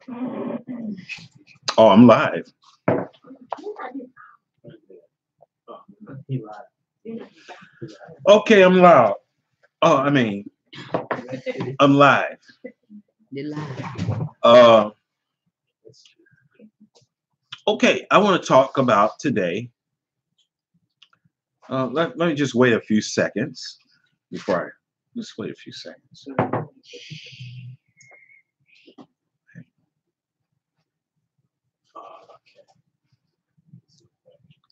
Oh, I'm live. Okay, I'm loud. Oh, I mean, I'm live. Uh, okay, I want to talk about today. Let me just wait a few seconds before I just wait a few seconds.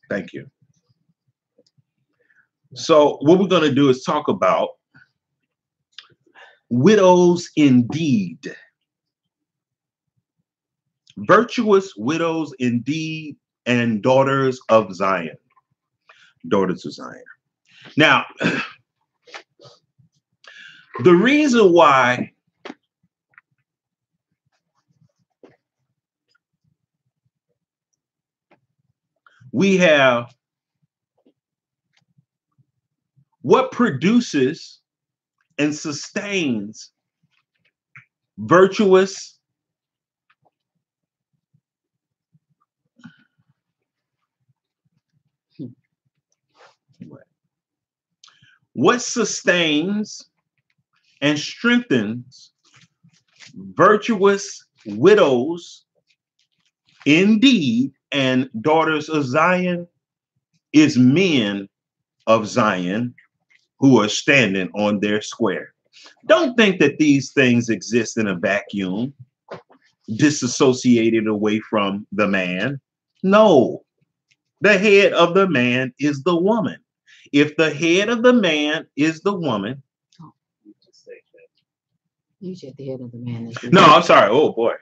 Thank you. So what we're going to do is talk about widows indeed. Virtuous widows indeed and daughters of Zion. Daughters of Zion. Now, the reason why we have what produces and sustains virtuous what sustains and strengthens virtuous widows indeed and daughters of Zion is men of Zion who are standing on their square. Don't think that these things exist in a vacuum, disassociated away from the man. No, the head of the man is the woman. If the head of the man is the woman, you said the head of the man is the no, I'm sorry. Oh boy.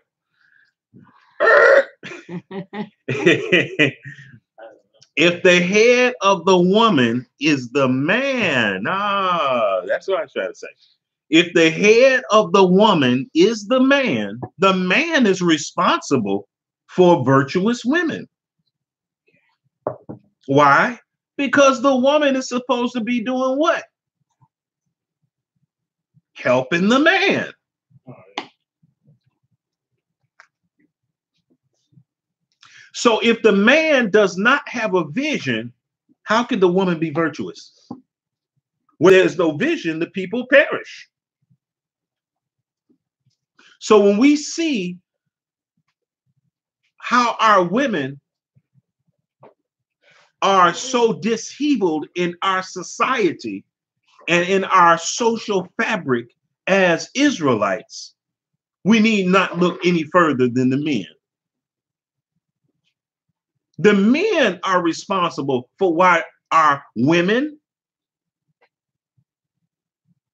If the head of the woman is the man, that's what I was trying to say. If the head of the woman is the man is responsible for virtuous women. Why? Because the woman is supposed to be doing what? Helping the man. So if the man does not have a vision, how can the woman be virtuous? Where there's no vision, the people perish. So when we see how our women are so disheveled in our society and in our social fabric as Israelites, we need not look any further than the men. The men are responsible for why our women,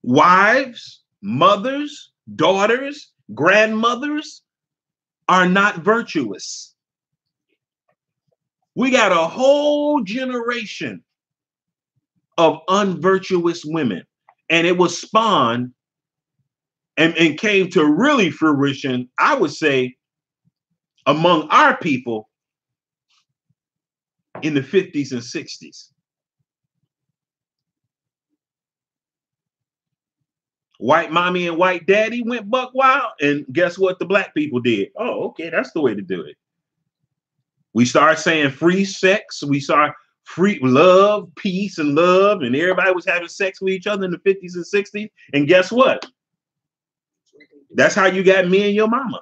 wives, mothers, daughters, grandmothers are not virtuous. We got a whole generation of unvirtuous women, and it was spawned and came to really fruition, I would say, among our people in the 50s and 60s. White mommy and white daddy went buck wild, and guess what the black people did? Oh, okay, that's the way to do it. We started saying free sex. We started free love, peace, and love, and everybody was having sex with each other in the 50s and 60s. And guess what? That's how you got me and your mama.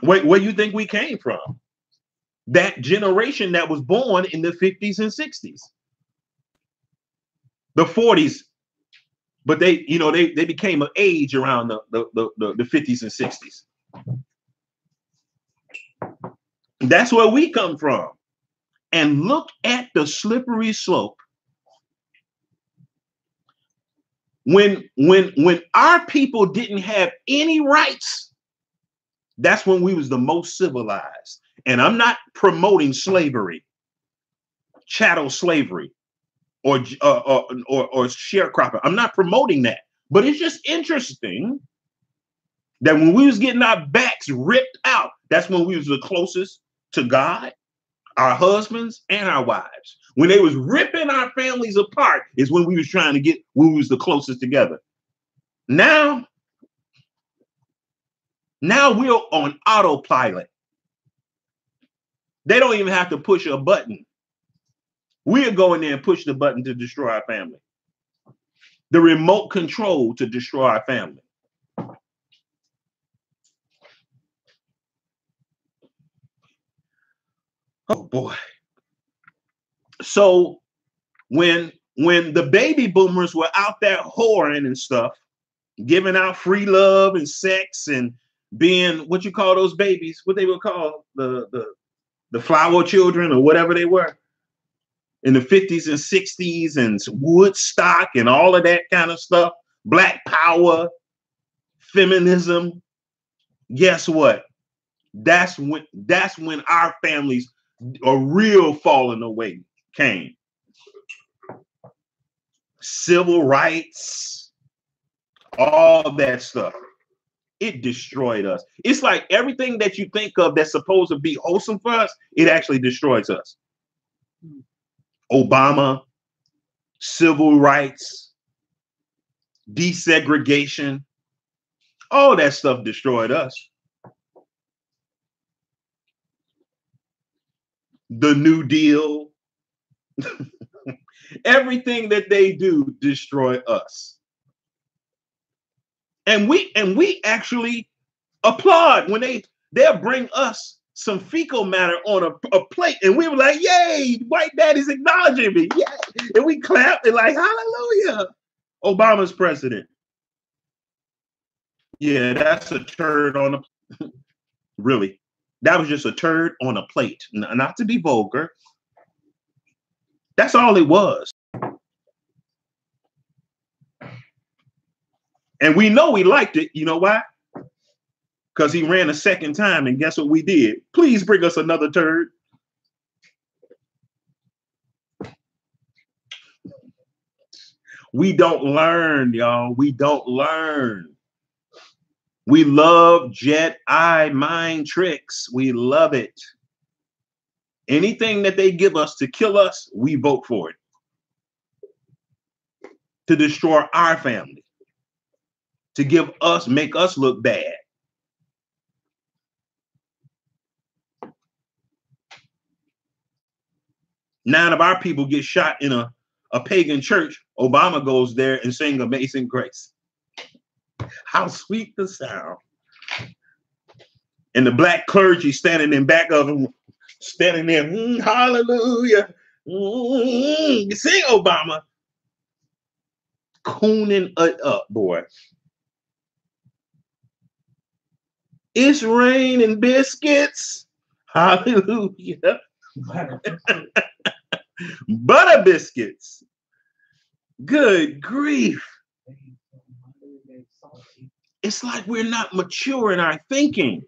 Where you think we came from? That generation that was born in the 50s and 60s, the 40s, but they became of age around the 50s and 60s. That's where we come from. And look at the slippery slope. When our people didn't have any rights, that's when we was the most civilized. And I'm not promoting slavery, chattel slavery, or sharecropping. I'm not promoting that. But it's just interesting that when we was getting our backs ripped out, that's when we was the closest to God, our husbands, and our wives. When they was ripping our families apart is when we was trying to get, when we was the closest together. Now, Now we're on autopilot. They don't even have to push a button. We'll go in there and push the button to destroy our family. The remote control to destroy our family. Oh boy. So when the baby boomers were out there whoring and stuff, giving out free love and sex and being what you call those babies, what they would call the flower children or whatever they were in the 50s and 60s and Woodstock and all of that kind of stuff, Black power, feminism. Guess what? That's when our families a real falling away came. Civil rights, all that stuff. It destroyed us. It's like everything that you think of that's supposed to be wholesome for us, it actually destroys us. Obama, civil rights, desegregation, all that stuff destroyed us. The New Deal, everything that they do destroy us. And we actually applaud when they'll bring us some fecal matter on a plate, and we were like, "Yay, white daddy's acknowledging me!" Yeah, and we clapped and like, "Hallelujah!" Obama's president. Yeah, that's a turd on a really. That was just a turd on a plate. Not to be vulgar. That's all it was. And we know we liked it. You know why? Because he ran a second time, and guess what we did? Please bring us another turd. We don't learn, y'all. We don't learn. We love Jedi mind tricks. We love it. Anything that they give us to kill us, we vote for it. To destroy our family. To make us look bad. Nine of our people get shot in a pagan church. Obama goes there and sings Amazing Grace. How sweet the sound. And the black clergy standing in back of him, standing there, hallelujah. Sing Obama. Cooning it up, boy. It's raining biscuits. Hallelujah. Butter biscuits. Good grief. It's like we're not mature in our thinking.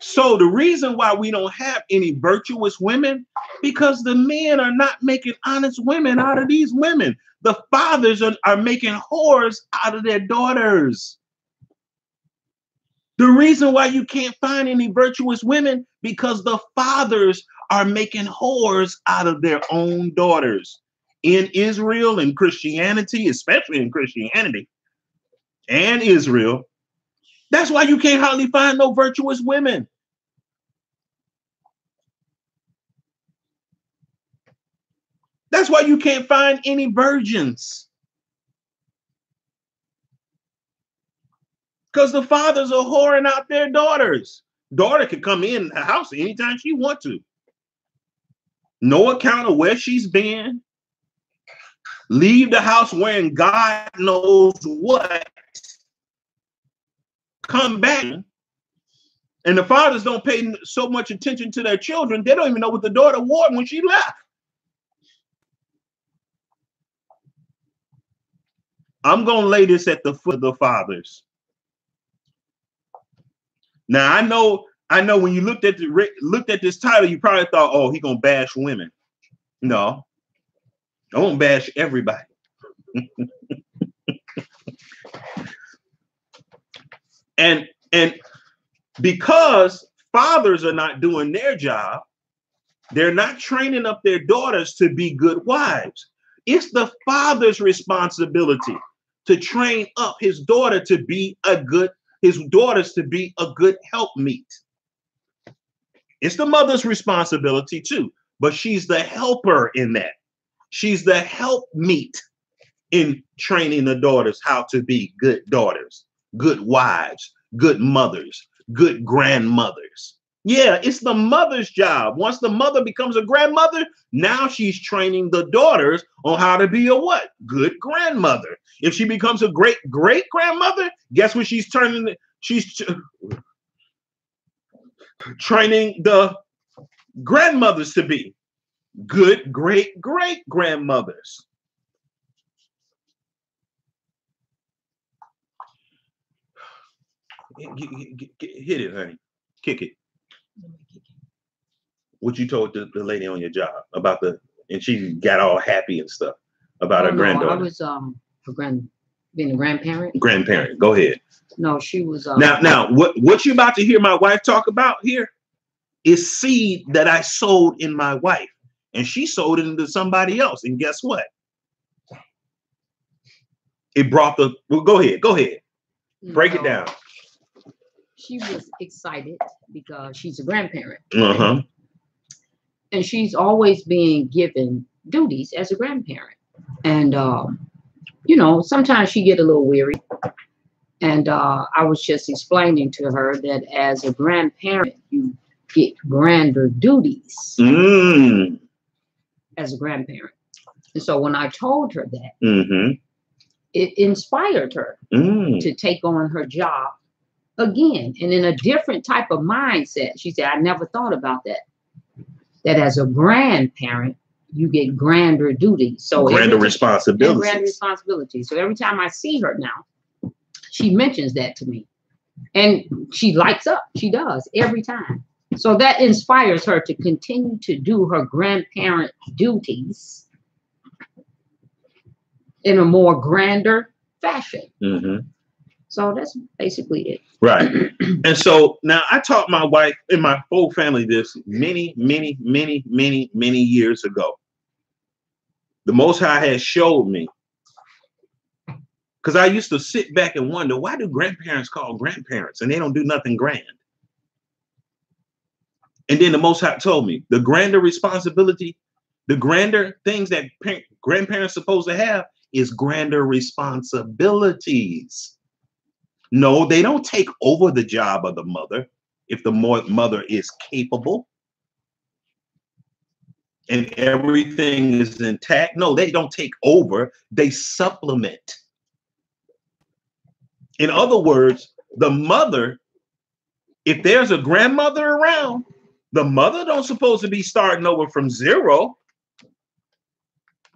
So the reason why we don't have any virtuous women, because the men are not making honest women out of these women. The fathers are making whores out of their daughters. The reason why you can't find any virtuous women, because the fathers are making whores out of their own daughters. In Israel and Christianity, especially in Christianity and Israel, that's why you can't hardly find no virtuous women. That's why you can't find any virgins. Because the fathers are whoring out their daughters. Daughter can come in the house anytime she wants to. No account of where she's been. Leave the house wearing God knows what. Come back. And the fathers don't pay so much attention to their children, they don't even know what the daughter wore when she left. I'm going to lay this at the foot of the fathers. Now, I know when you looked at this title, you probably thought, oh, he's going to bash women. No, I won't bash everybody. and because fathers are not doing their job, they're not training up their daughters to be good wives. It's the father's responsibility to train up his daughter to be a good his daughters to be a good helpmeet. It's the mother's responsibility too, but she's the helper in that. She's the helpmeet in training the daughters how to be good daughters, good wives, good mothers, good grandmothers. Yeah, it's the mother's job. Once the mother becomes a grandmother, now she's training the daughters on how to be a what? Good grandmother. If she becomes a great great grandmother, guess what she's turning? She's training the grandmothers to be good great great grandmothers. Hit it, honey. Kick it. What you told the lady on your job about and she got all happy and stuff about her granddaughter. I was being a grandparent. Grandparent, go ahead. No, she was now what you about to hear my wife talk about here is seed that I sowed in my wife, and she sowed it into somebody else. And guess what? It brought well, go ahead. Break it down. She was excited because she's a grandparent. Uh-huh. And she's always being given duties as a grandparent. And, sometimes she get a little weary. And I was just explaining to her that as a grandparent, you get grander duties as a grandparent. And so when I told her that, it inspired her to take on her job again, and in a different type of mindset. She said, I never thought about that. That as a grandparent, you get grander duties. So grander responsibilities. Grander responsibilities. So every time I see her now, she mentions that to me. And she lights up. She does every time. So that inspires her to continue to do her grandparent duties in a more grander fashion. So that's basically it. Right. And so now I taught my wife and my whole family this many years ago. The Most High has showed me, because I used to sit back and wonder, why do grandparents call grandparents and they don't do nothing grand? And then the Most High told me the grander responsibility, the grander things that grandparents supposed to have is grander responsibilities. No, they don't take over the job of the mother if the mother is capable and everything is intact. No, they don't take over. They supplement. In other words, the mother, if there's a grandmother around, the mother don't supposed to be starting over from zero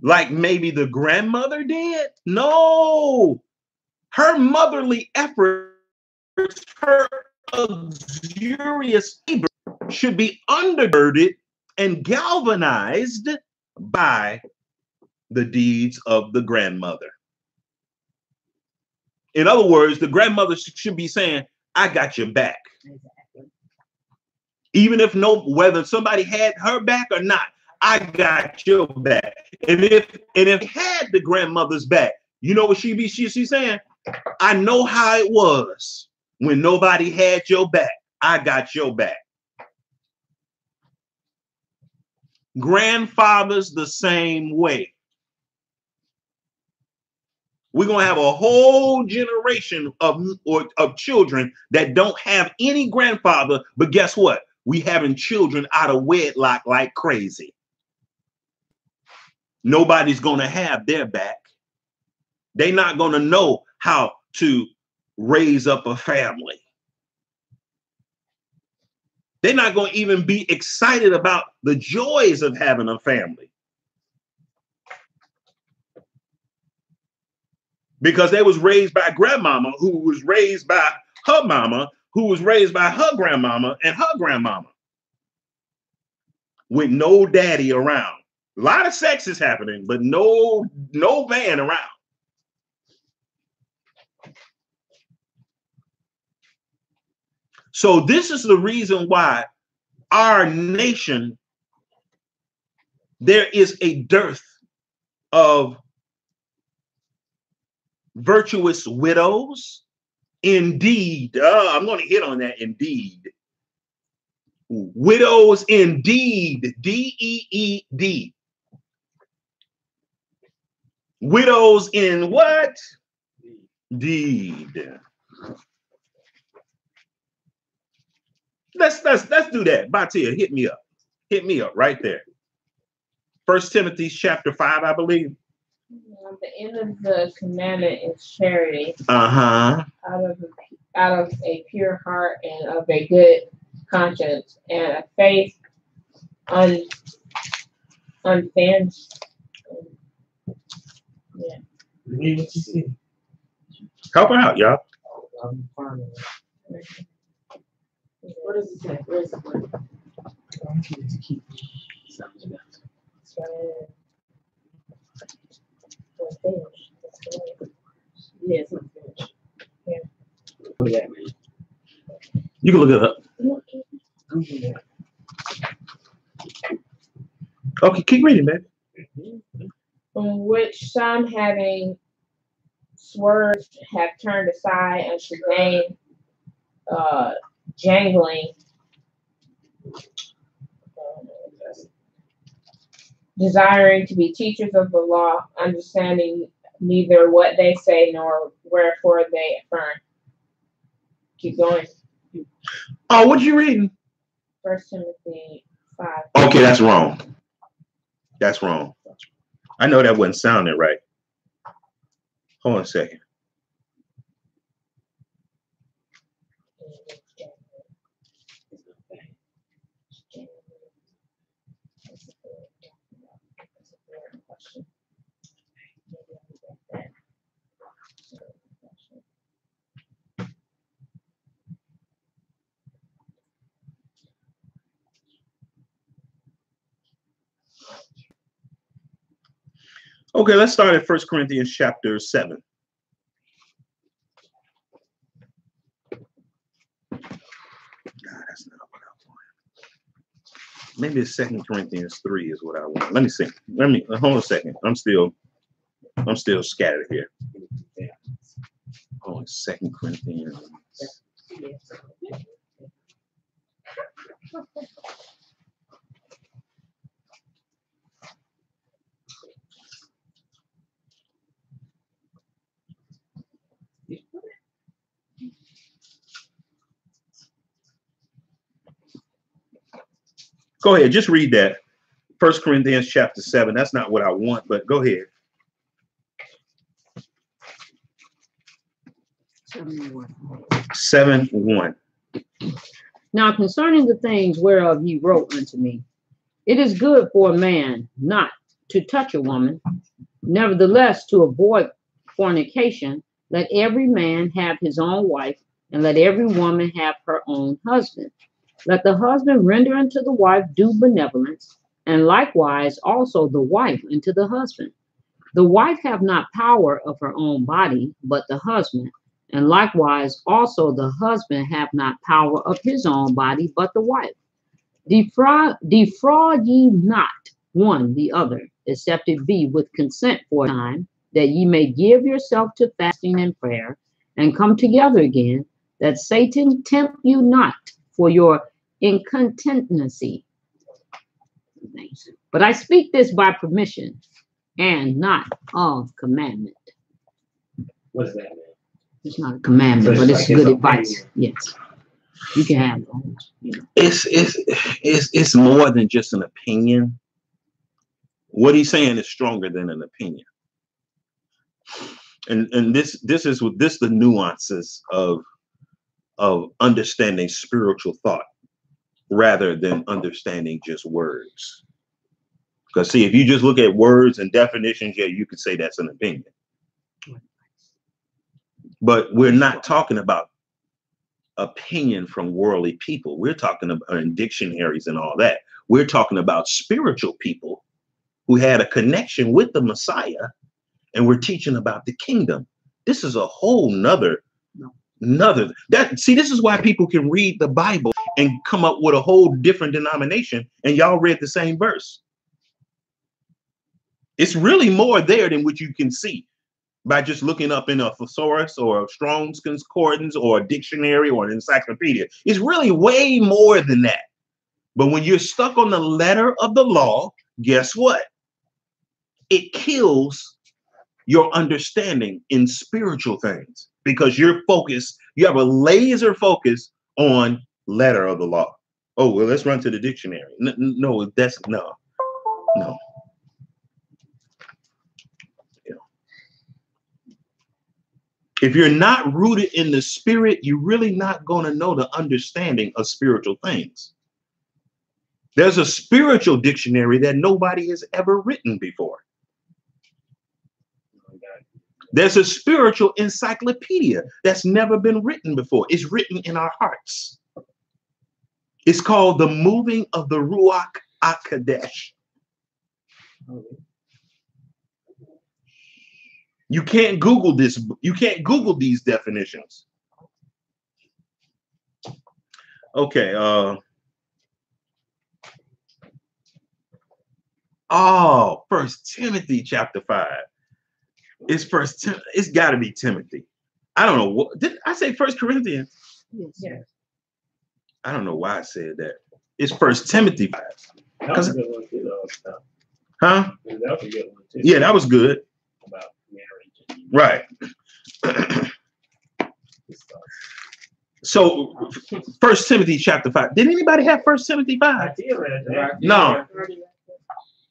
like maybe the grandmother did. No. Her motherly efforts, her luxurious labor should be undergirded and galvanized by the deeds of the grandmother. In other words, the grandmother should be saying, I got your back. Exactly. Even if whether somebody had her back or not, I got your back. And if had the grandmother's back, you know what she's saying? I know how it was when nobody had your back. I got your back. Grandfathers the same way. We're going to have a whole generation of children that don't have any grandfather, but guess what? We having children out of wedlock like crazy. Nobody's going to have their back. They're not going to know how to raise up a family. They're not going to even be excited about the joys of having a family. Because they was raised by grandmama, who was raised by her mama, who was raised by her grandmama and her grandmama. With no daddy around. A lot of sex is happening, but no man around. So this is the reason why our nation, there is a dearth of virtuous widows indeed. I'm going to hit on that. Indeed. Widows indeed. D-E-E-D. Widows in what? Deed. Let's do that. Batia, hit me up. Hit me up right there. 1 Timothy chapter 5, I believe. The end of the commandment is charity. Uh-huh. Out of a pure heart and of a good conscience and a faith unfeigned. Yeah. Help her out, y'all. What does it say? Where is it? Yes, yeah. You can look it up. Okay, keep reading, man. From which some having swerved have turned aside unto vain jangling, desiring to be teachers of the law, understanding neither what they say nor wherefore they affirm. Keep going. Oh, what you reading? 1 Timothy 5. Okay, that's wrong. That's wrong. I know that wasn't sounding right. Hold on a second. Okay, let's start at 1 Corinthians chapter 7. That's not what I want. Maybe it's 2 Corinthians 3 is what I want. Let me see. Hold on a second. I'm still scattered here. Oh, 2 Corinthians. Go ahead, just read that. 1 Corinthians chapter 7. That's not what I want, but go ahead. 7:1. Now concerning the things whereof ye wrote unto me, it is good for a man not to touch a woman. Nevertheless, to avoid fornication, let every man have his own wife, and let every woman have her own husband. Let the husband render unto the wife due benevolence, and likewise also the wife unto the husband. The wife have not power of her own body, but the husband, and likewise also the husband have not power of his own body, but the wife. Defraud ye not one the other, except it be with consent for a time, that ye may give yourself to fasting and prayer, and come together again, that Satan tempt you not for your incontinency. But I speak this by permission, and not of commandment. What does that mean? It's not a commandment, So but it's like good it's advice. Yes, you can have those. You know. It's more than just an opinion. What he's saying is stronger than an opinion. And this is the nuances of understanding spiritual thought rather than understanding just words. Because see, if you just look at words and definitions, yeah, you could say that's an opinion. But we're not talking about opinion from worldly people. We're talking about in dictionaries and all that. We're talking about spiritual people who had a connection with the Messiah, and we're teaching about the kingdom. This is a whole nother this is why people can read the Bible and come up with a whole different denomination, and y'all read the same verse. It's really more there than what you can see. by just looking up in a thesaurus or a Strong's Concordance or a dictionary or an encyclopedia. It's really way more than that. But when you're stuck on the letter of the law, guess what? It kills your understanding in spiritual things because you're focused, you have a laser focus on letter of the law. Oh, well, let's run to the dictionary. No, that's no. Yeah. If you're not rooted in the spirit, you're really not going to know the understanding of spiritual things. There's a spiritual dictionary that nobody has ever written before. There's a spiritual encyclopedia that's never been written before. It's written in our hearts. It's called The Moving of the Ruach HaKodesh. You can't Google this. You can't Google these definitions. Okay. First Timothy chapter 5. It's it's got to be Timothy. I don't know what did I say. First Corinthians. Yes. I don't know why I said that. It's First Timothy 5. That was a good one too, though. Huh? That was a good one too. Yeah, that was good. About marriage. Right. So First Timothy chapter 5. Did anybody have First Timothy 5? I did read that. No.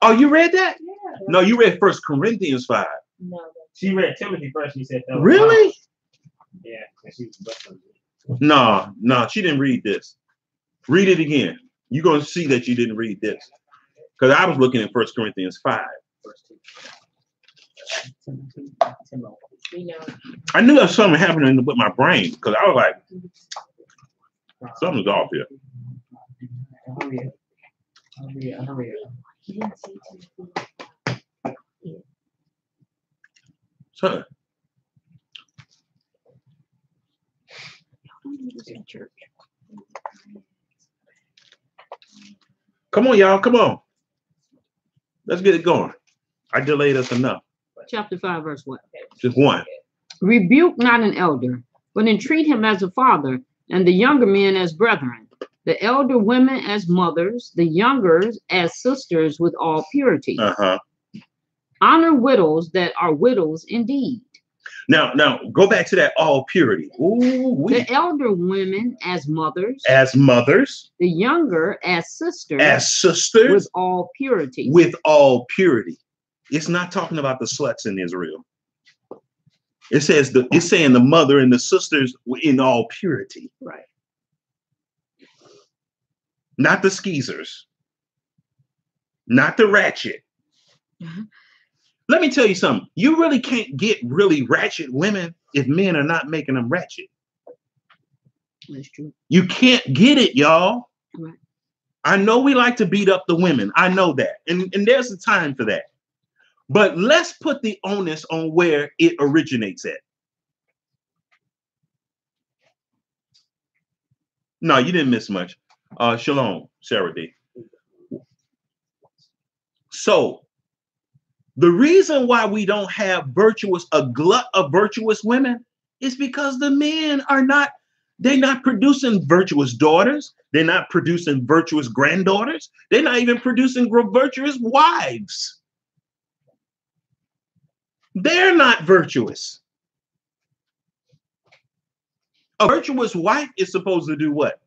Oh, you read that? Yeah. No, you read First Corinthians 5. No. She read Timothy first. She said that. Really? Wrong. Yeah, and she was No, she didn't read this. Read it again. You're going to see that you didn't read this. Because I was looking at First Corinthians 5. I knew there was something happening with my brain because I was like, something's off here. So, come on, y'all. Come on. Let's get it going. I delayed us enough. Chapter 5, verse 1. Just one. Rebuke not an elder, but entreat him as a father, and the younger men as brethren, the elder women as mothers, the younger as sisters with all purity. Honor widows that are widows indeed. Now, go back to that all purity. Ooh, the elder women as mothers. As mothers. The younger as sisters. As sisters. With all purity. With all purity. It's not talking about the sluts in Israel. It says it's saying the mother and the sisters in all purity. Right. Not the skeezers. Not the ratchet. Let me tell you something. You really can't get really ratchet women if men are not making them ratchet. That's true. You can't get it, y'all. Right. I know we like to beat up the women. I know that. And there's a time for that. But let's put the onus on where it originates at. No, you didn't miss much. Shalom, Sarah D. So the reason why we don't have a glut of virtuous women is because the men they're not producing virtuous daughters. They're not producing virtuous granddaughters. They're not even producing virtuous wives. They're not virtuous. A virtuous wife is supposed to do what?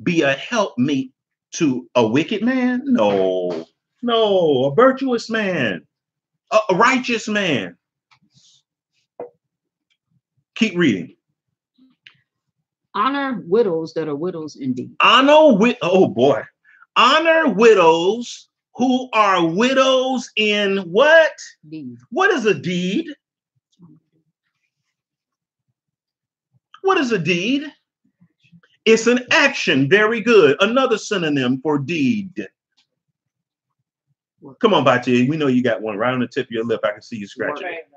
Be a helpmeet to a wicked man? No, a virtuous man. A righteous man. Keep reading. Honor widows that are widows indeed. Honor widows who are widows in what? Deed. What is a deed? What is a deed? It's an action. Very good. Another synonym for deed. Come on, Bachi. We know you got one right on the tip of your lip. I can see you scratching it.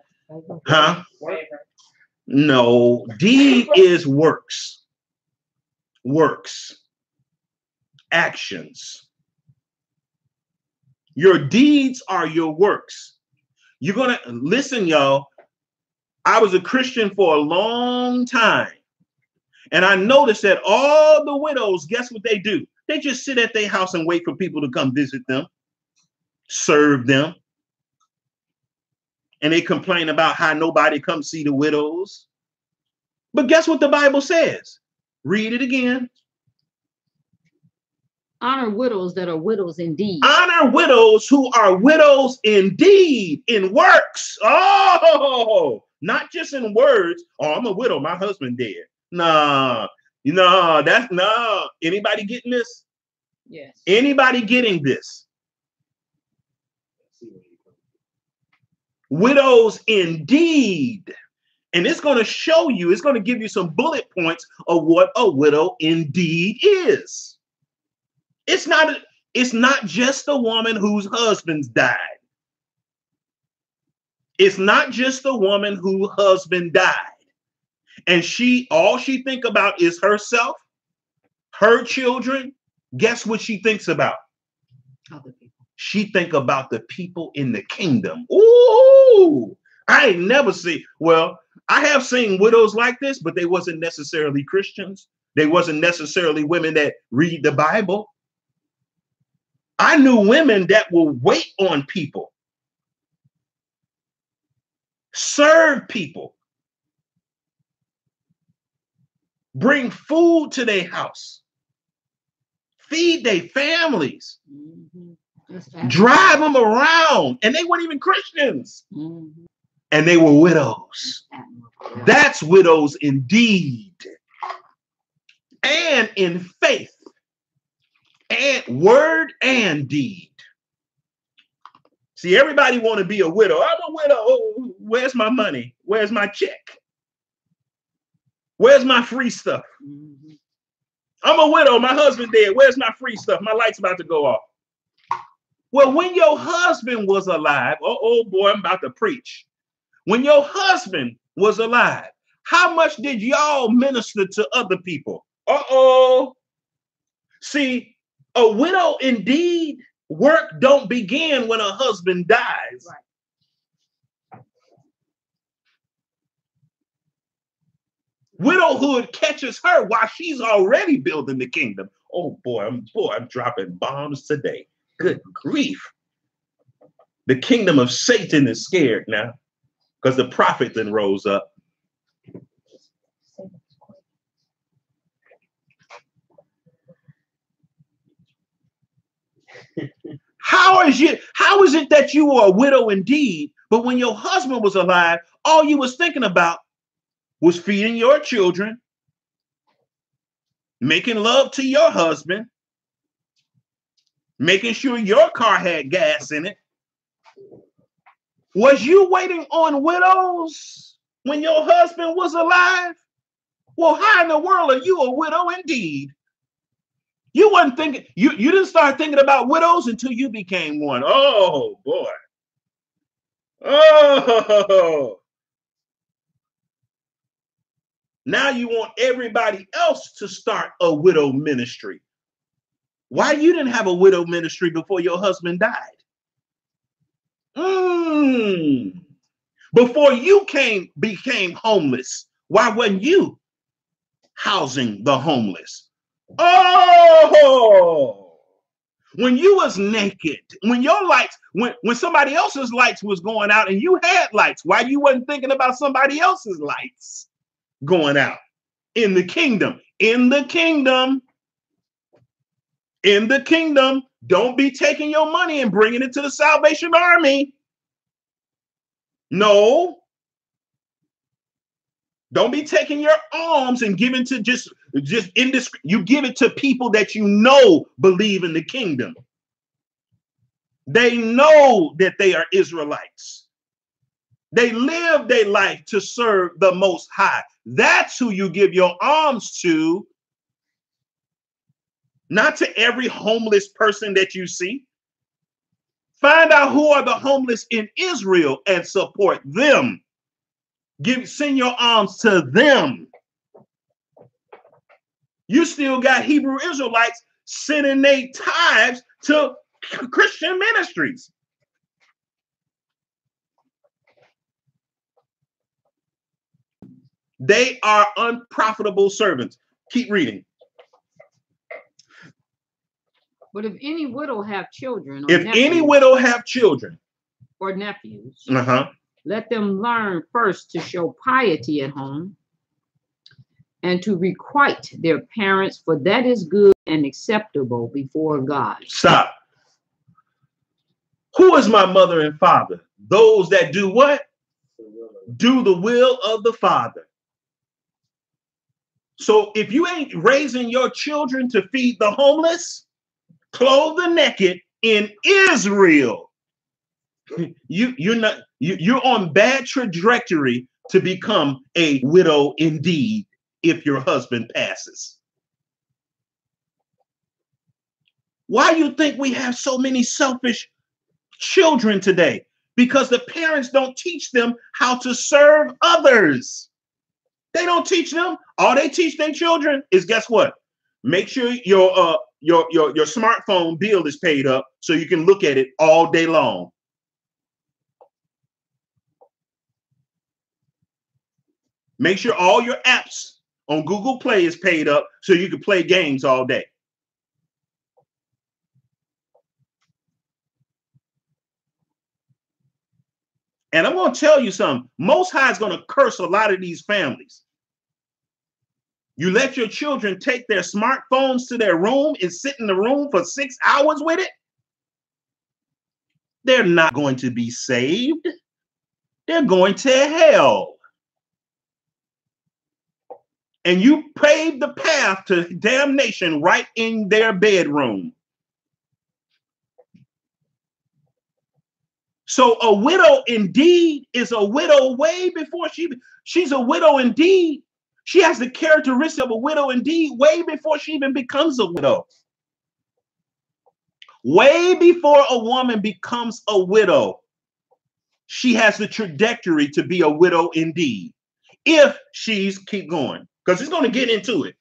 Huh? No. Deed is works. Works. Actions. Your deeds are your works. You're going to listen, y'all. I was a Christian for a long time. And I noticed that all the widows, guess what they do? They just sit at their house and wait for people to come visit them, serve them. And they complain about how nobody comes see the widows. But guess what the Bible says? Read it again. Honor widows that are widows indeed. Honor widows who are widows indeed in works. Oh, not just in words. Oh, I'm a widow. My husband dead. Nah, that's nah. Anybody getting this? Yes. Anybody getting this? Widows indeed. And it's going to show you, it's going to give you some bullet points of what a widow indeed is. It's not just a woman whose husband's died. It's not just a woman whose husband died. And all she think about is herself, her children. Guess what she thinks about? Other people. She think about the people in the kingdom. Ooh, I ain't never seen. Well, I have seen widows like this, but they wasn't necessarily Christians. They wasn't necessarily women that read the Bible. I knew women that will wait on people, serve people, bring food to their house, feed their families, drive them around, and they weren't even Christians. And they were widows. That's widows indeed. And in faith. And word and deed. See, everybody want to be a widow. I'm a widow. Oh, where's my money? Where's my check? Where's my free stuff? I'm a widow. My husband dead. Where's my free stuff? My light's about to go off. Well, when your husband was alive, oh boy, I'm about to preach. When your husband was alive, how much did y'all minister to other people? See, a widow indeed, work don't begin when a husband dies. Right. Widowhood catches her while she's already building the kingdom. Oh boy, I'm dropping bombs today. Good grief. The kingdom of Satan is scared now because the prophet then rose up. How is it that you were a widow indeed, but when your husband was alive, all you was thinking about was feeding your children, making love to your husband, making sure your car had gas in it? Was you waiting on widows when your husband was alive? Well, how in the world are you a widow indeed? You wasn't thinking, you didn't start thinking about widows until you became one. Oh boy. Oh. Now you want everybody else to start a widow ministry. Why you didn't have a widow ministry before your husband died? Before you became homeless, why wasn't you housing the homeless? Oh, when you was naked, when your lights, when somebody else's lights was going out and you had lights, why you wasn't thinking about somebody else's lights going out? In the kingdom, in the kingdom, in the kingdom, don't be taking your money and bringing it to the Salvation Army. No. Don't be taking your alms and giving to just indiscreet. You give it to people that you know believe in the kingdom. They know that they are Israelites. They live their life to serve the Most High. That's who you give your alms to. Not to every homeless person that you see. Find out who are the homeless in Israel and support them. Send your alms to them. You still got Hebrew Israelites sending their tithes to Christian ministries. They are unprofitable servants. Keep reading. But if any widow have children, If any widow have children or nephews, let them learn first to show piety at home and to requite their parents, for that is good and acceptable before God. Stop. Who is my mother and father? Those that do what? Do the will of the Father. So if you ain't raising your children to feed the homeless, clothe the naked in Israel, you're on bad trajectory to become a widow indeed if your husband passes. Why do you think we have so many selfish children today? Because the parents don't teach them how to serve others. They don't teach them. All they teach their children is, guess what? Make sure your smartphone bill is paid up so you can look at it all day long. Make sure all your apps on Google Play is paid up so you can play games all day. And I'm going to tell you something. Most High is going to curse a lot of these families. You let your children take their smartphones to their room and sit in the room for 6 hours with it. They're not going to be saved. They're going to hell. And you paved the path to damnation right in their bedroom. So a widow indeed is a widow way before she's a widow indeed. She has the characteristics of a widow indeed way before she even becomes a widow. Way before a woman becomes a widow, she has the trajectory to be a widow indeed. If she's keep going, because it's going to get into it.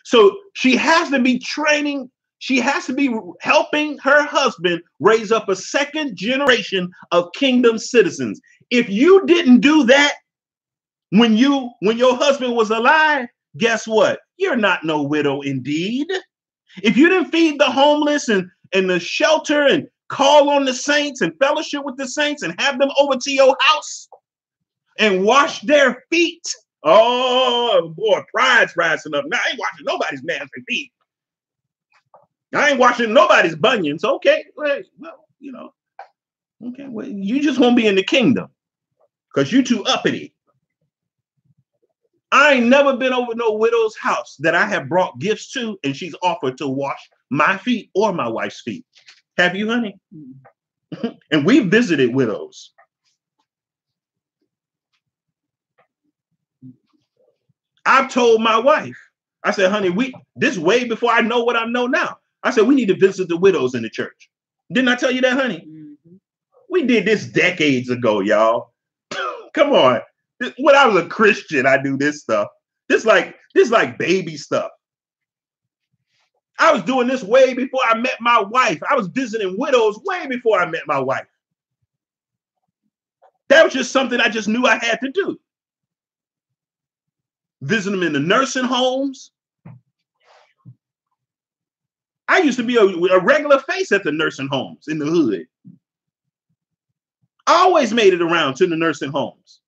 So she has to be training. She has to be helping her husband raise up a second generation of kingdom citizens. If you didn't do that when your husband was alive, guess what? You're not no widow indeed. If you didn't feed the homeless and the shelter and call on the saints and fellowship with the saints and have them over to your house and wash their feet. Oh boy, pride's rising up. Now I ain't washing nobody's nasty feet. I ain't washing nobody's bunions. Okay, well, okay, well, you just won't be in the kingdom because you too uppity. I ain't never been over no widow's house that I have brought gifts to and she's offered to wash my feet or my wife's feet. Have you, honey? And we visited widows. I've told my wife, I said, honey, this way before I know what I know now. I said, we need to visit the widows in the church. Didn't I tell you that, honey? Mm-hmm. We did this decades ago, y'all. Come on. When I was a Christian, I do this stuff. This like baby stuff. I was doing this way before I met my wife. I was visiting widows way before I met my wife. That was just something I just knew I had to do. Visit them in the nursing homes. I used to be a regular face at the nursing homes in the hood. I always made it around to the nursing homes.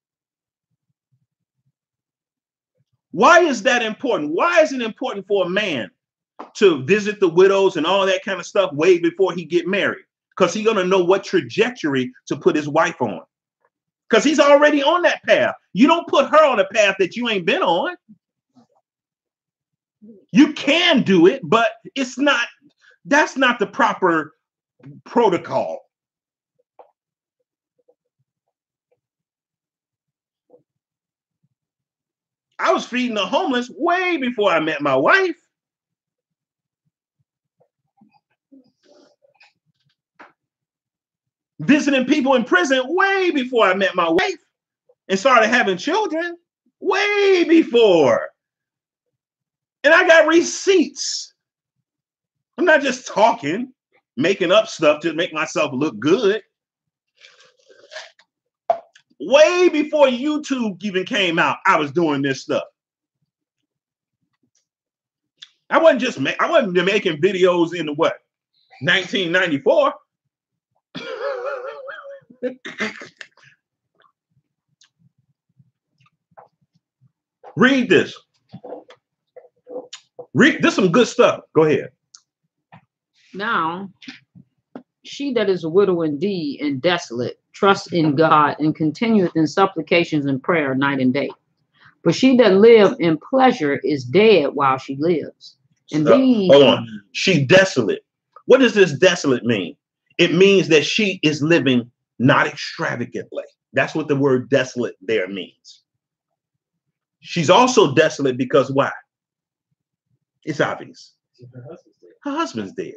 Why is that important? Why is it important for a man to visit the widows and all that kind of stuff way before he get married? Because he's going to know what trajectory to put his wife on. Because he's already on that path. You don't put her on a path that you ain't been on. You can do it, but that's not the proper protocol. I was feeding the homeless way before I met my wife. Visiting people in prison way before I met my wife and started having children way before. And I got receipts. I'm not just talking, making up stuff to make myself look good. Way before YouTube even came out, I was doing this stuff. I wasn't making videos in the what? 1994. Read this. Read this, some good stuff. Go ahead. Now, she that is a widow indeed and desolate, trusts in God and continueth in supplications and prayer night and day. But she that live in pleasure is dead while she lives. And these, hold on. She desolate. What does this desolate mean? It means that she is living not extravagantly. That's what the word desolate there means. She's also desolate because why? It's obvious. Her husband's dead.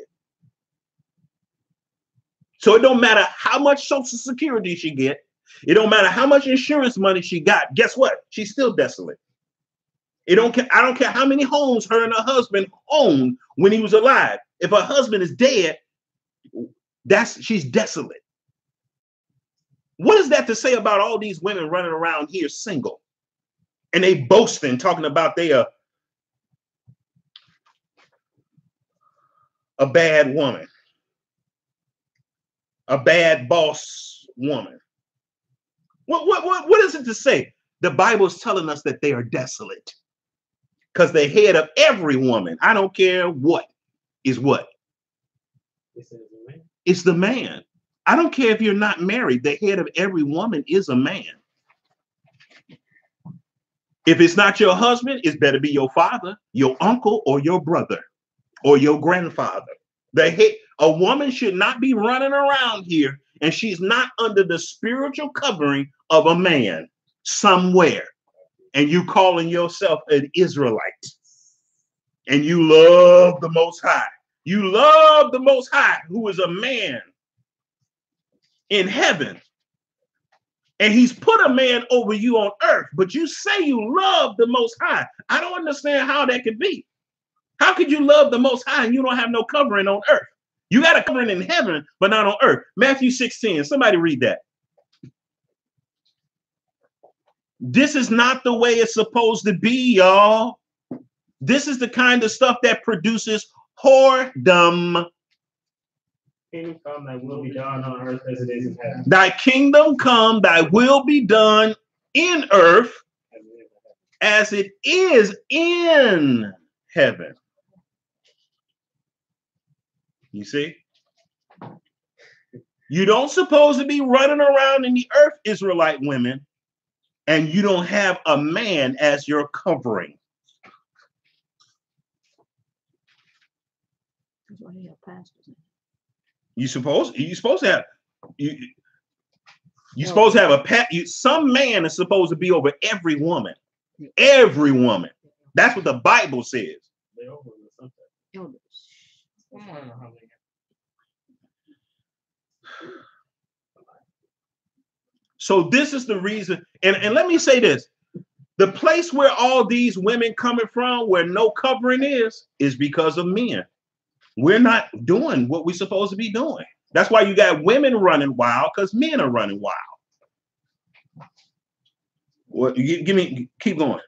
So it don't matter how much Social Security she get. It don't matter how much insurance money she got. Guess what? She's still desolate. I don't care how many homes her and her husband owned when he was alive. If her husband is dead, she's desolate. What is that to say about all these women running around here single? And they boasting, talking about they are a bad woman, a bad boss woman. What is it to say? The Bible's telling us that they are desolate because the head of every woman, I don't care what, is what? It's the man. I don't care if you're not married. The head of every woman is a man. If it's not your husband, it's better be your father, your uncle, or your brother, or your grandfather. A woman should not be running around here and she's not under the spiritual covering of a man somewhere. And you calling yourself an Israelite. And you love the Most High. You love the Most High, who is a man in heaven. And he's put a man over you on earth, but you say you love the Most High. I don't understand how that could be. How could you love the Most High and you don't have no covering on earth? You got a covering in heaven, but not on earth. Matthew 16, somebody read that. This is not the way it's supposed to be, y'all. This is the kind of stuff that produces whoredom. Kingdom come, thy will be done on earth as it is in heaven. Thy kingdom come, thy will be done in earth as it is in heaven. You see? You don't supposed to be running around in the earth, Israelite women, and you don't have a man as your covering. That's why they have pastors. You're supposed to have supposed to have a pet. Some man is supposed to be over every woman. Every woman. That's what the Bible says. So this is the reason. And let me say this. The place where all these women coming from, where no covering is because of men. We're not doing what we're supposed to be doing. That's why you got women running wild, because men are running wild. What? Keep going.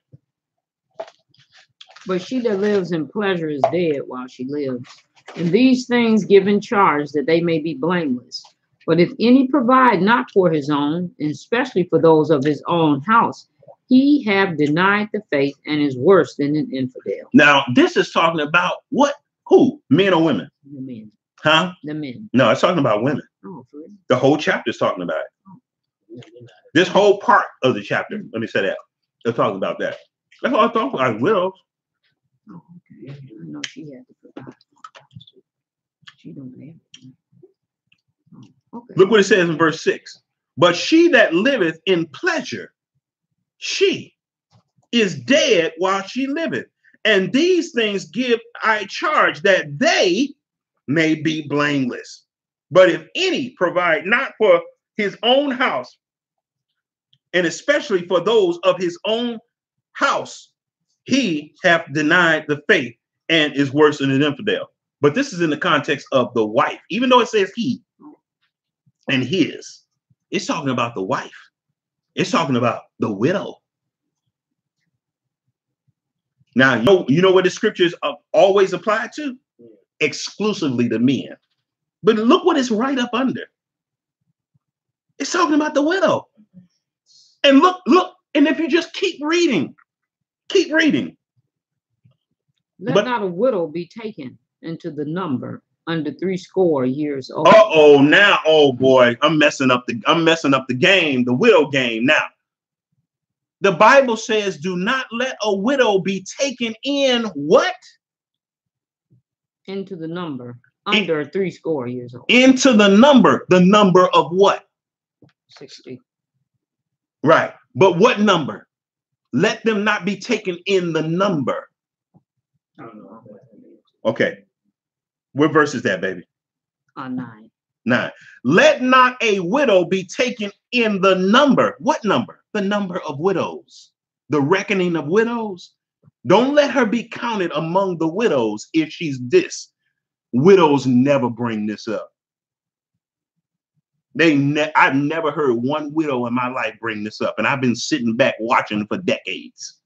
But she that lives in pleasure is dead while she lives. And these things give in charge that they may be blameless. But if any provide not for his own, and especially for those of his own house, he have denied the faith and is worse than an infidel. Now, this is talking about what? Who? Men or women? The men. Huh? The men. No, it's talking about women. Oh, for real? The whole chapter is talking about it. This whole part of the chapter, let me say that. They're talking about that. That's all I thought. I will. Oh, okay. I know she had to provide. She don't have. Oh, okay. Look what it says in verse 6. But she that liveth in pleasure, she is dead while she liveth. And these things give I charge that they may be blameless. But if any provide not for his own house, and especially for those of his own house, he hath denied the faith and is worse than an infidel. But this is in the context of the wife. Even though it says he and his, it's talking about the wife. It's talking about the widow. Now, you know what the scriptures always apply to? Exclusively to men. But look what it's right up under. It's talking about the widow. And look, and if you just keep reading. Let not a widow be taken into the number under 80 years old. Now, oh boy, I'm messing up the game, the widow game now. The Bible says, do not let a widow be taken in what? Into the number under 80 years old. Into the number of what? 60. Right. But what number? Let them not be taken in the number. I don't know. Okay. What verse is that, baby? 9. 9. Let not a widow be taken in the number. What number? The number of widows. The reckoning of widows. Don't let her be counted among the widows if she's this. Widows never bring this up. I've never heard one widow in my life bring this up, and I've been sitting back watching for decades.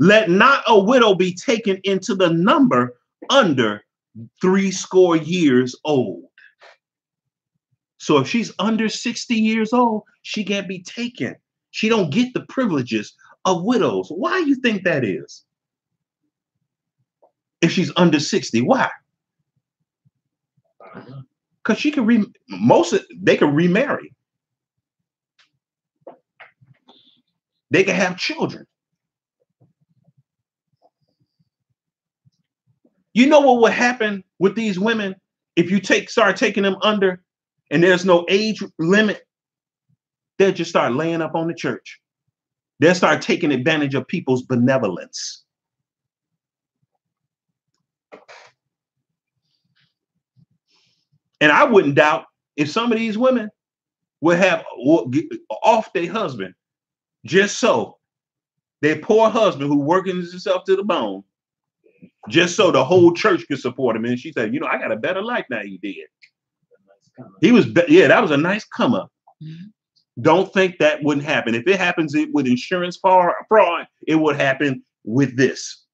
Let not a widow be taken into the number under 80 years old. So if she's under 60 years old, she can't be taken. She don't get the privileges of widows. Why do you think that is? If she's under 60, why? Because she can they can remarry. They can have children. You know what would happen with these women if you start taking them under and there's no age limit? They'll just start laying up on the church. They'll start taking advantage of people's benevolence. And I wouldn't doubt if some of these women would get off their husband just so their poor husband who working himself to the bone, just so the whole church could support him. And she said, I got a better life now. He did. That was a nice come up. Mm-hmm. Don't think that wouldn't happen. If it happens with insurance fraud, it would happen with this.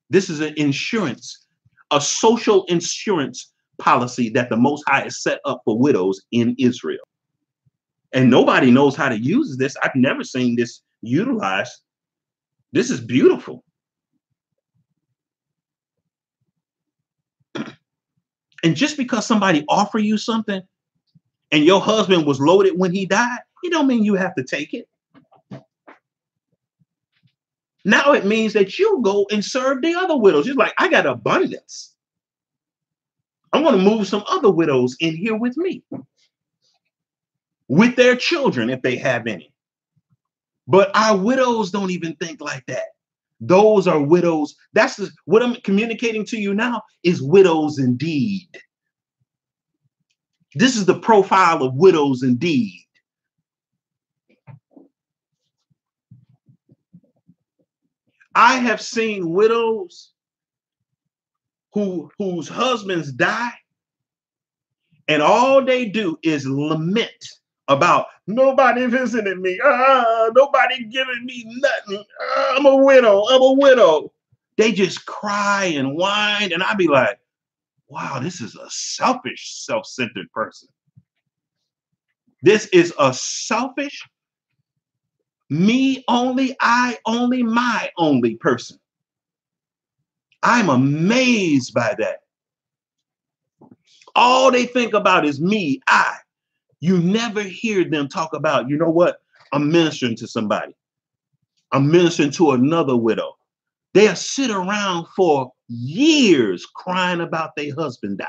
This is an insurance, a social insurance policy that the Most High has set up for widows in Israel. And nobody knows how to use this. I've never seen this utilized. This is beautiful. And just because somebody offer you something and your husband was loaded when he died, it don't mean you have to take it. Now it means that you go and serve the other widows. It's like, I got abundance. I'm going to move some other widows in here with me, with their children if they have any. But our widows don't even think like that. Those are widows. What I'm communicating to you now is widows indeed. This is the profile of widows indeed. I have seen widows whose husbands die, and all they do is lament about nobody visiting me. Nobody giving me nothing. I'm a widow. They just cry and whine, and I be like, wow, this is a selfish, self-centered person. This is a selfish, me only, I only, my only person. I'm amazed by that. All they think about is me, I. You never hear them talk about, you know what? I'm ministering to somebody. I'm ministering to another widow. They'll sit around for years crying about their husband died.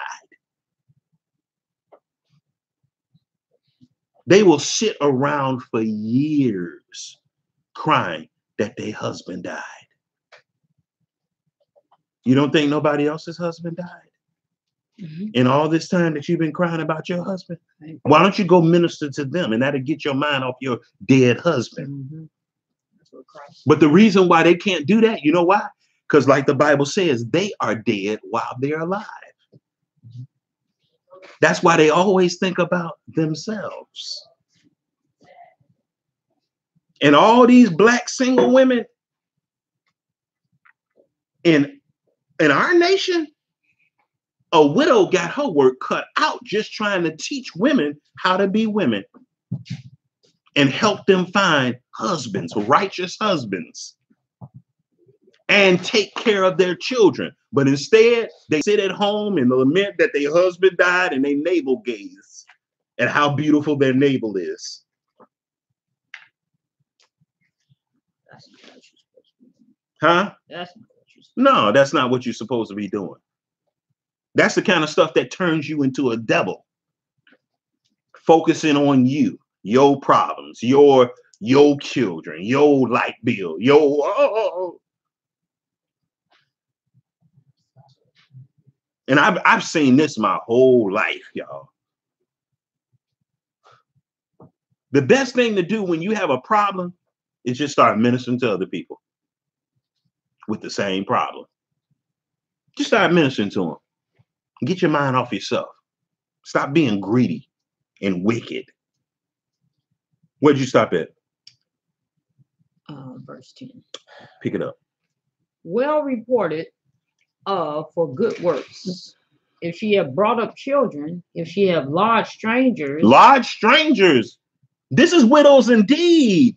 They will sit around for years crying that their husband died. You don't think nobody else's husband died? Mm-hmm. In all this time that you've been crying about your husband? Why don't you go minister to them, and that'll get your mind off your dead husband? Mm-hmm. But the reason why they can't do that, you know why? Because like the Bible says, they are dead while they're alive. That's why they always think about themselves. And all these black single women in our nation, a widow got her work cut out just trying to teach women how to be women and help them find husbands, righteous husbands, and take care of their children. But instead, they sit at home and lament that their husband died and they navel gaze at how beautiful their navel is. That's not what you're supposed to be doing. Huh? That's not what you're supposed to be doing. No, that's not what you're supposed to be doing. That's the kind of stuff that turns you into a devil. Focusing on you, your problems, your children, your light bill, And I've seen this my whole life, y'all. The best thing to do when you have a problem is just start ministering to other people with the same problem. Just start ministering to them. Get your mind off yourself. Stop being greedy and wicked. Where'd you stop at? Verse 10. Pick it up. Well reported for good works. If she have brought up children, if she have lodged strangers. Lodged strangers. This is widows indeed.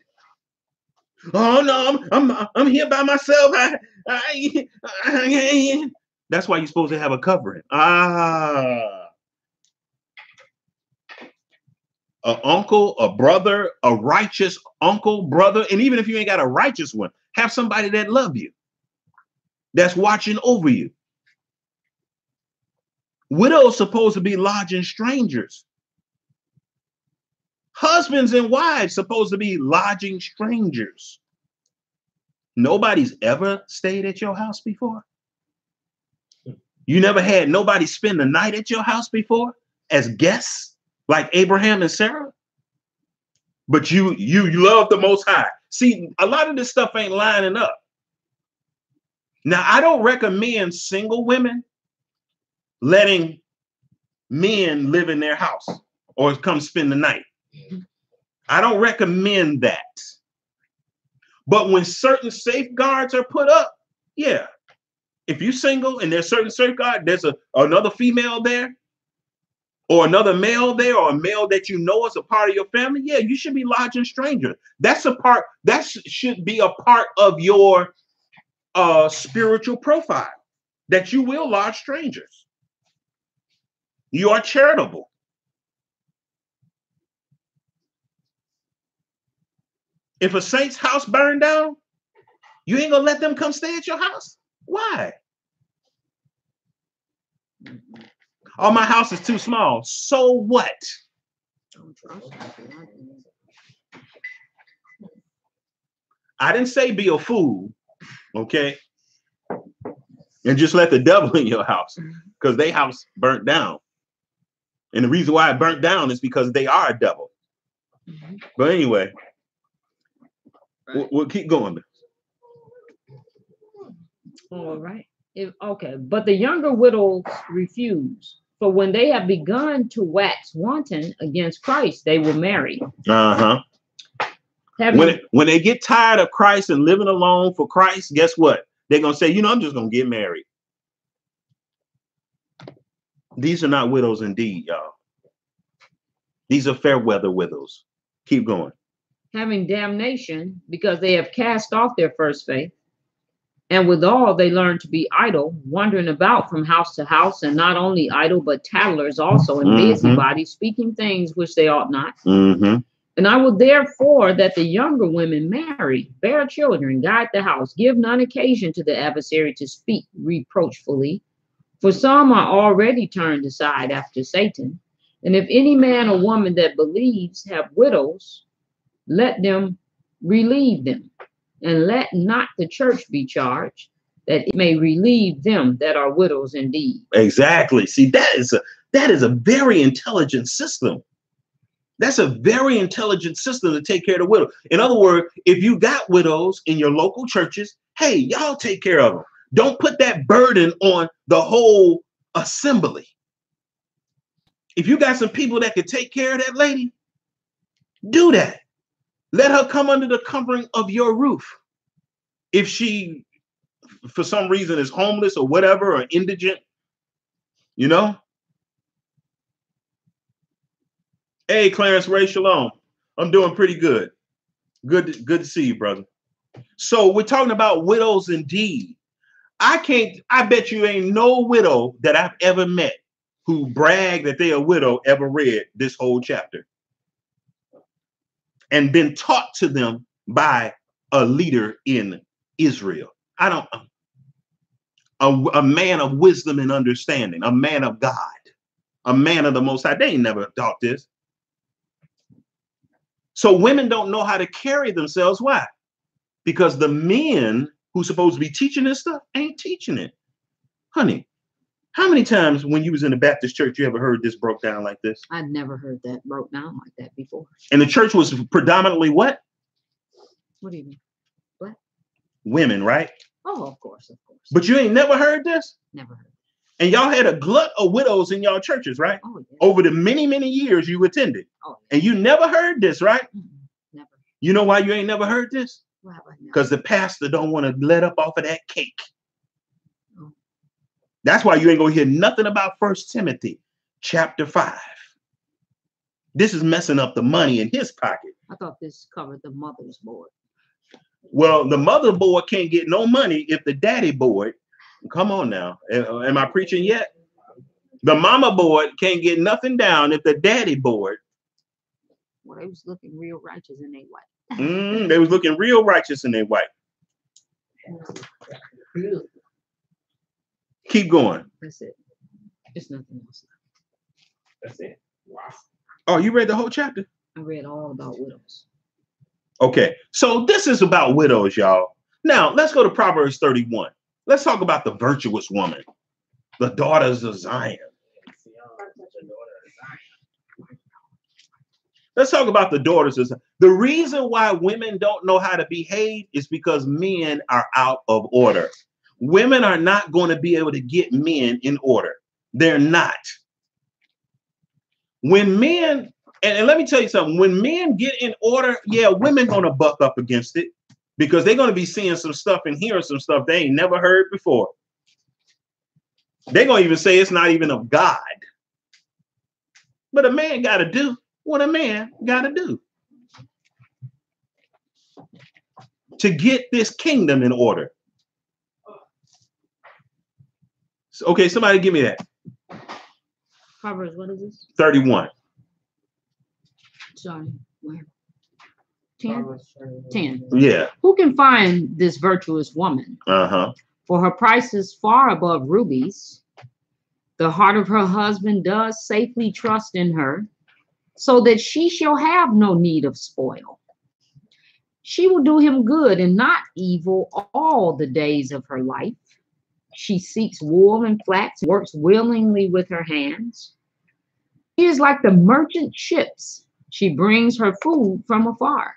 Oh no, I'm here by myself. That's why you're supposed to have a covering. An uncle, a brother, a righteous uncle, brother, and even if you ain't got a righteous one, have somebody that love you, that's watching over you. Widows supposed to be lodging strangers. Husbands and wives supposed to be lodging strangers. Nobody's ever stayed at your house before. You never had nobody spend the night at your house before as guests, like Abraham and Sarah. But you love the Most High. See, a lot of this stuff ain't lining up. Now, I don't recommend single women letting men live in their house or come spend the night. I don't recommend that. But when certain safeguards are put up, yeah. If you're single and there's certain safeguard, there's another female there or another male there or a male that you know is a part of your family, yeah, you should be lodging strangers. That's a part, that should be a part of your spiritual profile, that you will lodge strangers. You are charitable. If a saint's house burned down, you ain't gonna let them come stay at your house? Why? Oh, my house is too small. So what? I didn't say be a fool, okay? And just let the devil in your house because their house burnt down. And the reason why it burnt down is because they are a devil. But anyway, we'll keep going. All right. Okay. But the younger widows refuse. For when they have begun to wax wanton against Christ, they will marry. Uh-huh. When they get tired of Christ and living alone for Christ, guess what? They're going to say, I'm just going to get married. These are not widows indeed, y'all. These are fair weather widows. Keep going. Having damnation because they have cast off their first faith. And withal, they learn to be idle, wandering about from house to house, and not only idle, but tattlers also, and busybodies, speaking things which they ought not. And I will therefore that the younger women marry, bear children, guide the house, give none occasion to the adversary to speak reproachfully. For some are already turned aside after Satan. And if any man or woman that believes have widows, let them relieve them. And let not the church be charged, that it may relieve them that are widows indeed. Exactly. See, that is a very intelligent system. That's a very intelligent system to take care of the widow. In other words, if you got widows in your local churches, hey, y'all take care of them. Don't put that burden on the whole assembly. If you got some people that could take care of that lady, do that. Let her come under the covering of your roof. If she, for some reason, is homeless or whatever, or indigent, you know. Hey, Clarence Ray, shalom. I'm doing pretty good. Good to see you, brother. So we're talking about widows indeed. I bet you ain't no widow that I've ever met who bragged that they a widow ever read this whole chapter and been taught to them by a leader in Israel. A man of wisdom and understanding, a man of God, a man of the Most High. They ain't never taught this. So women don't know how to carry themselves. Why? Because the men who's supposed to be teaching this stuff ain't teaching it. Honey, how many times when you was in the Baptist church you ever heard this broke down like this? I'd never heard that broke down like that before. And the church was predominantly what? What do you mean? Black? Women, right? Oh, of course. But you ain't never heard this? Never heard. And y'all had a glut of widows in y'all churches, right? Oh, yeah. Over the many, many years you attended. Oh, yeah. And you never heard this, right? Never. You know why you ain't never heard this? Because the pastor don't want to let up off of that cake. Oh. That's why you ain't gonna hear nothing about 1 Timothy chapter 5. This is messing up the money in his pocket. I thought this covered the mother's board. Well, the mother board can't get no money if the daddy board. Come on now. Am I preaching yet? The mama board can't get nothing down if the daddy board. Well, they was looking real righteous in their white. They was looking real righteous in their white. Keep going. That's it. It's nothing else. That's it. Wow. Oh, you read the whole chapter? I read all about widows. Okay, so this is about widows, y'all. Now, let's go to Proverbs 31. Let's talk about the virtuous woman, the daughters of Zion. Let's talk about the daughters of Zion. The reason why women don't know how to behave is because men are out of order. Women are not going to be able to get men in order. They're not. When men, and let me tell you something, when men get in order, yeah, women going to buck up against it because they're going to be seeing some stuff and hearing some stuff they ain't never heard before. They're going to even say it's not even of God. But a man got to do what a man got to do to get this kingdom in order. So, okay, somebody give me that. Proverbs, what is this? 31. Sorry, where? 10? 10. Yeah. Who can find this virtuous woman? Uh-huh. For her price is far above rubies. The heart of her husband does safely trust in her, so that she shall have no need of spoil. She will do him good and not evil all the days of her life. She seeks wool and flax, and works willingly with her hands. She is like the merchant ships. She brings her food from afar.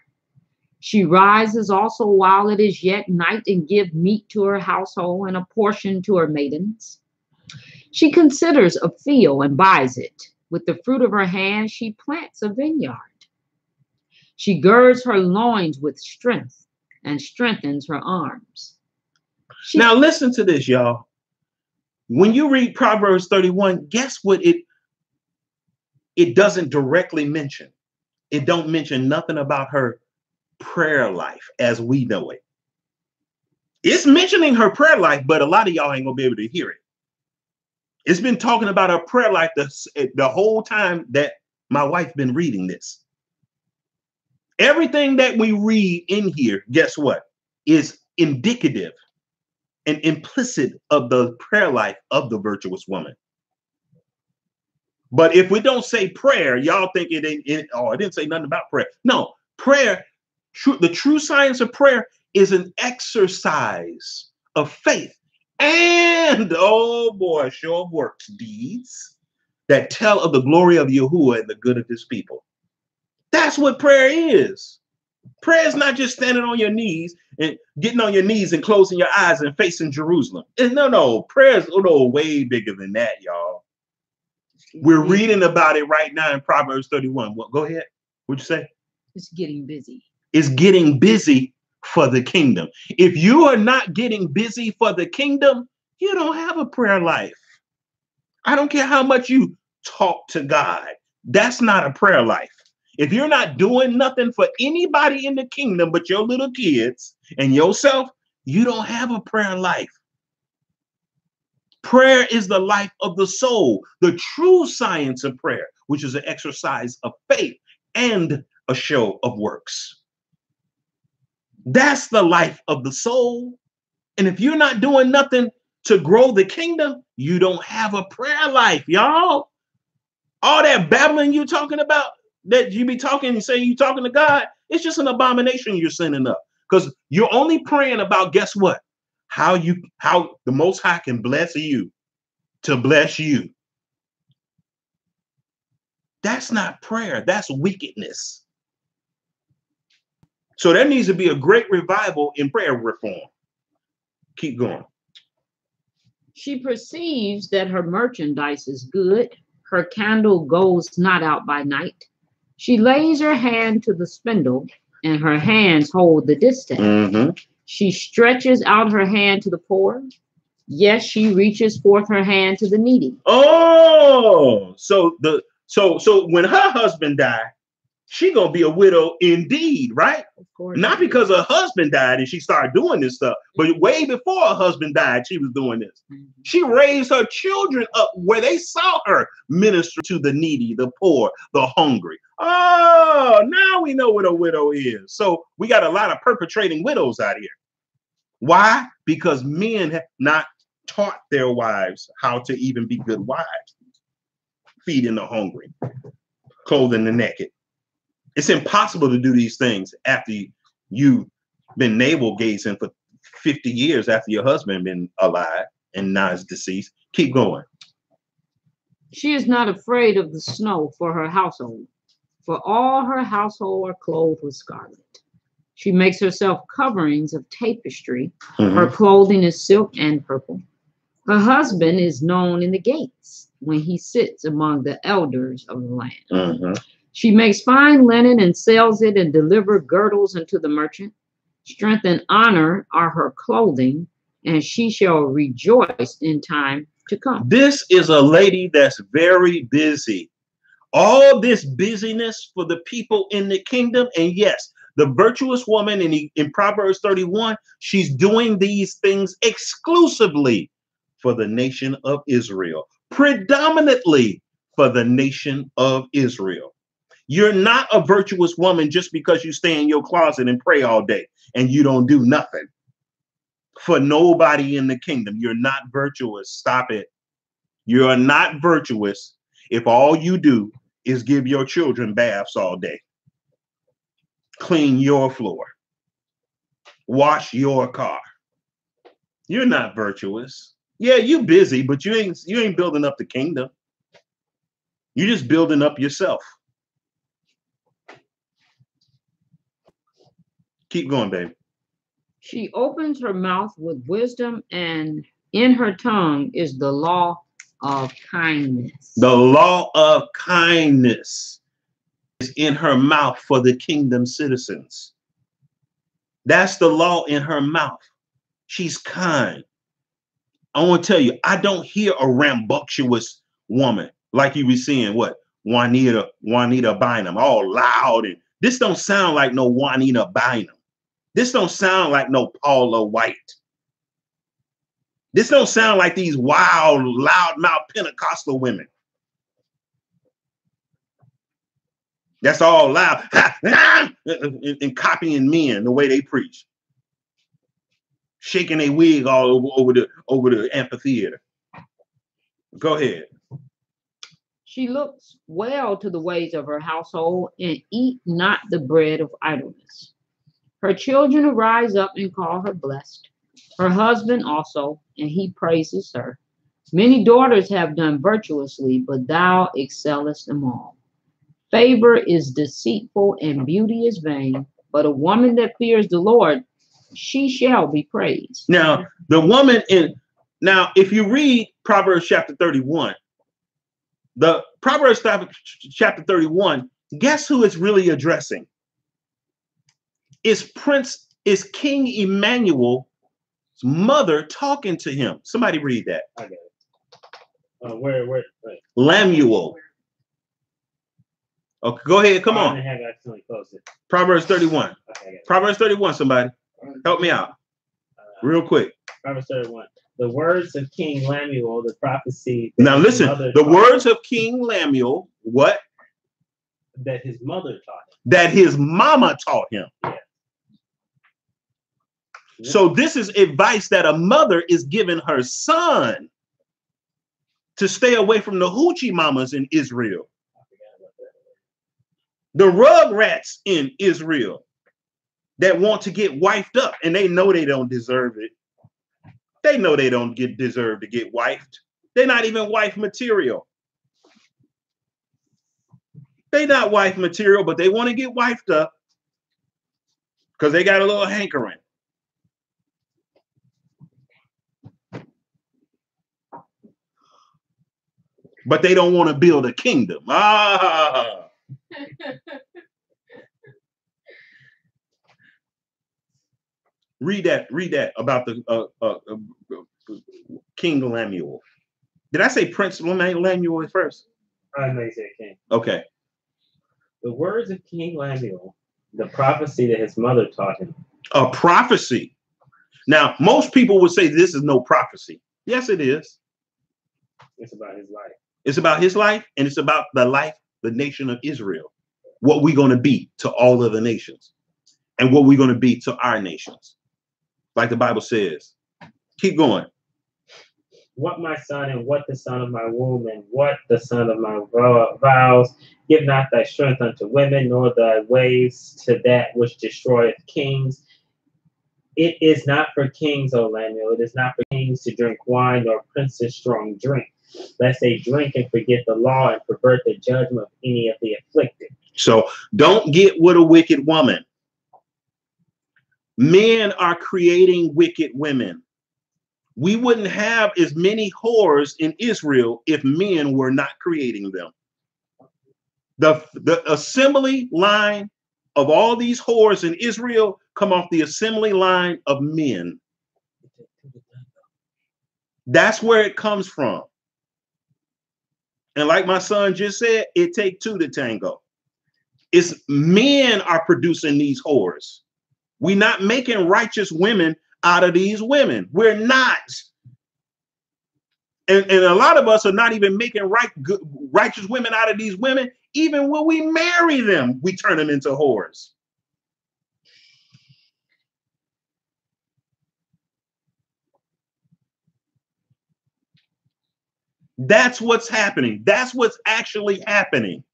She rises also while it is yet night and gives meat to her household and a portion to her maidens. She considers a field and buys it. With the fruit of her hand, she plants a vineyard. She girds her loins with strength and strengthens her arms. Now listen to this, y'all. When you read Proverbs 31, guess what it doesn't directly mention? It don't mention nothing about her prayer life as we know it. It's mentioning her prayer life, but a lot of y'all ain't gonna be able to hear it. It's been talking about her prayer life the whole time that my wife been reading this. Everything that we read in here, guess what? Is indicative and implicit of the prayer life of the virtuous woman. But if we don't say prayer, y'all think it didn't say nothing about prayer. No, prayer, the true science of prayer is an exercise of faith and, oh boy, show of works, deeds that tell of the glory of Yahuwah and the good of his people. That's what prayer is. Prayer is not just standing on your knees and getting on your knees and closing your eyes and facing Jerusalem. No, prayer is way bigger than that, y'all. We're reading about it right now in Proverbs 31. Well, go ahead. What'd you say? It's getting busy. It's getting busy for the kingdom. If you are not getting busy for the kingdom, you don't have a prayer life. I don't care how much you talk to God. That's not a prayer life. If you're not doing nothing for anybody in the kingdom but your little kids and yourself, you don't have a prayer life. Prayer is the life of the soul, the true science of prayer, which is an exercise of faith and a show of works. That's the life of the soul. And if you're not doing nothing to grow the kingdom, you don't have a prayer life, y'all. All that babbling you talking about, that you be talking and saying you talking to God, it's just an abomination you're sending up. Because you're only praying about, guess what? How the Most High can bless you to bless you. That's not prayer. That's wickedness. So there needs to be a great revival in prayer reform. Keep going. She perceives that her merchandise is good. Her candle goes not out by night. She lays her hand to the spindle, and her hands hold the distaff. Mm-hmm. She stretches out her hand to the poor. Yes, she reaches forth her hand to the needy. Oh, so when her husband died, she gonna be a widow indeed, right? Of course. Not because her husband died and she started doing this stuff, but way before her husband died, she was doing this. Mm-hmm. She raised her children up where they saw her minister to the needy, the poor, the hungry. Oh, now we know what a widow is. So we got a lot of perpetrating widows out here. Why? Because men have not taught their wives how to even be good wives. Feeding the hungry, clothing the naked. It's impossible to do these things after you've been navel gazing for 50 years after your husband been alive and now is deceased. Keep going. She is not afraid of the snow for her household, for all her household are clothed with scarlet. She makes herself coverings of tapestry. Mm-hmm. Her clothing is silk and purple. Her husband is known in the gates when he sits among the elders of the land. Mm-hmm. She makes fine linen and sells it and delivers girdles unto the merchant. Strength and honor are her clothing, and she shall rejoice in time to come. This is a lady that's very busy. All this busyness for the people in the kingdom. And yes, the virtuous woman in Proverbs 31, she's doing these things exclusively for the nation of Israel, predominantly for the nation of Israel. You're not a virtuous woman just because you stay in your closet and pray all day and you don't do nothing for nobody in the kingdom. You're not virtuous. Stop it. You're not virtuous if all you do is give your children baths all day, clean your floor, wash your car. You're not virtuous. Yeah, you busy, but you ain't building up the kingdom. You're just building up yourself. Keep going, baby. She opens her mouth with wisdom, and in her tongue is the law of kindness. The law of kindness is in her mouth for the kingdom citizens. That's the law in her mouth. She's kind. I want to tell you, I don't hear a rambunctious woman like you be seeing Juanita Bynum, all loud. And this don't sound like no Juanita Bynum. This don't sound like no Paula White. This don't sound like these wild, loudmouth Pentecostal women. That's all loud and copying men the way they preach, shaking their wig all over the amphitheater. Go ahead. She looks well to the ways of her household and eat not the bread of idleness. Her children arise up and call her blessed. Her husband also, and he praises her. Many daughters have done virtuously, but thou excellest them all. Favor is deceitful and beauty is vain, but a woman that fears the Lord, she shall be praised. Now, if you read Proverbs chapter 31, The Proverbs chapter 31, guess who it's really addressing? It's King Emmanuel's mother talking to him. Somebody read that. I got it. Where? Lemuel. Okay, go ahead. Come on. I have accidentally closed it. Proverbs 31. Okay, Proverbs 31, somebody. Help me out. Real quick. Proverbs 31. The words of King Lemuel, the prophecy. Now listen, the words of King Lemuel, what? That his mother taught him. That his mama taught him. Yeah. So this is advice that a mother is giving her son to stay away from the hoochie mamas in Israel. The rugrats in Israel that want to get wifed up, and they know they don't deserve it. They know they don't deserve to get wifed. They're not even wife material. They're not wife material, but they want to get wifed up because they got a little hankering. But they don't want to build a kingdom. Read that about the King Lemuel. Did I say Prince Lemuel first? I know you said king. Okay. The words of King Lemuel, the prophecy that his mother taught him. A prophecy. Now, most people would say this is no prophecy. Yes, it is. It's about his life. It's about his life, and it's about the nation of Israel. What we're going to be to all other nations, and what we're going to be to our nations. Like the Bible says. Keep going. What my son, and what the son of my womb, and what the son of my vows, give not thy strength unto women, nor thy ways to that which destroyeth kings. It is not for kings, O Lemuel, it is not for kings to drink wine, nor princes strong drink, lest they drink and forget the law and pervert the judgment of any of the afflicted. So don't get with a wicked woman. Men are creating wicked women. We wouldn't have as many whores in Israel if men were not creating them. The assembly line of all these whores in Israel come off the assembly line of men. That's where it comes from. And like my son just said, it takes two to tango. It's men are producing these whores. We're not making righteous women out of these women. We're not. And a lot of us are not even making righteous women out of these women. Even when we marry them, we turn them into whores. That's what's happening. That's what's actually happening.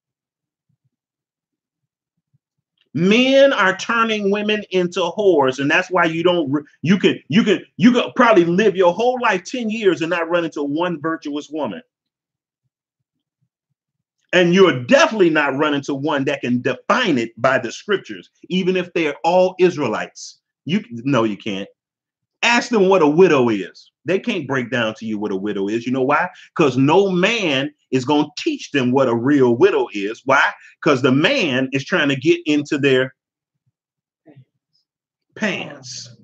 Men are turning women into whores, and that's why you can probably live your whole life 10 years and not run into one virtuous woman. And you're definitely not running into one that can define it by the scriptures, even if they're all Israelites. No, you can't. Ask them what a widow is. They can't break down to you what a widow is. You know why? Because no man is going to teach them what a real widow is. Why? Because the man is trying to get into their pants.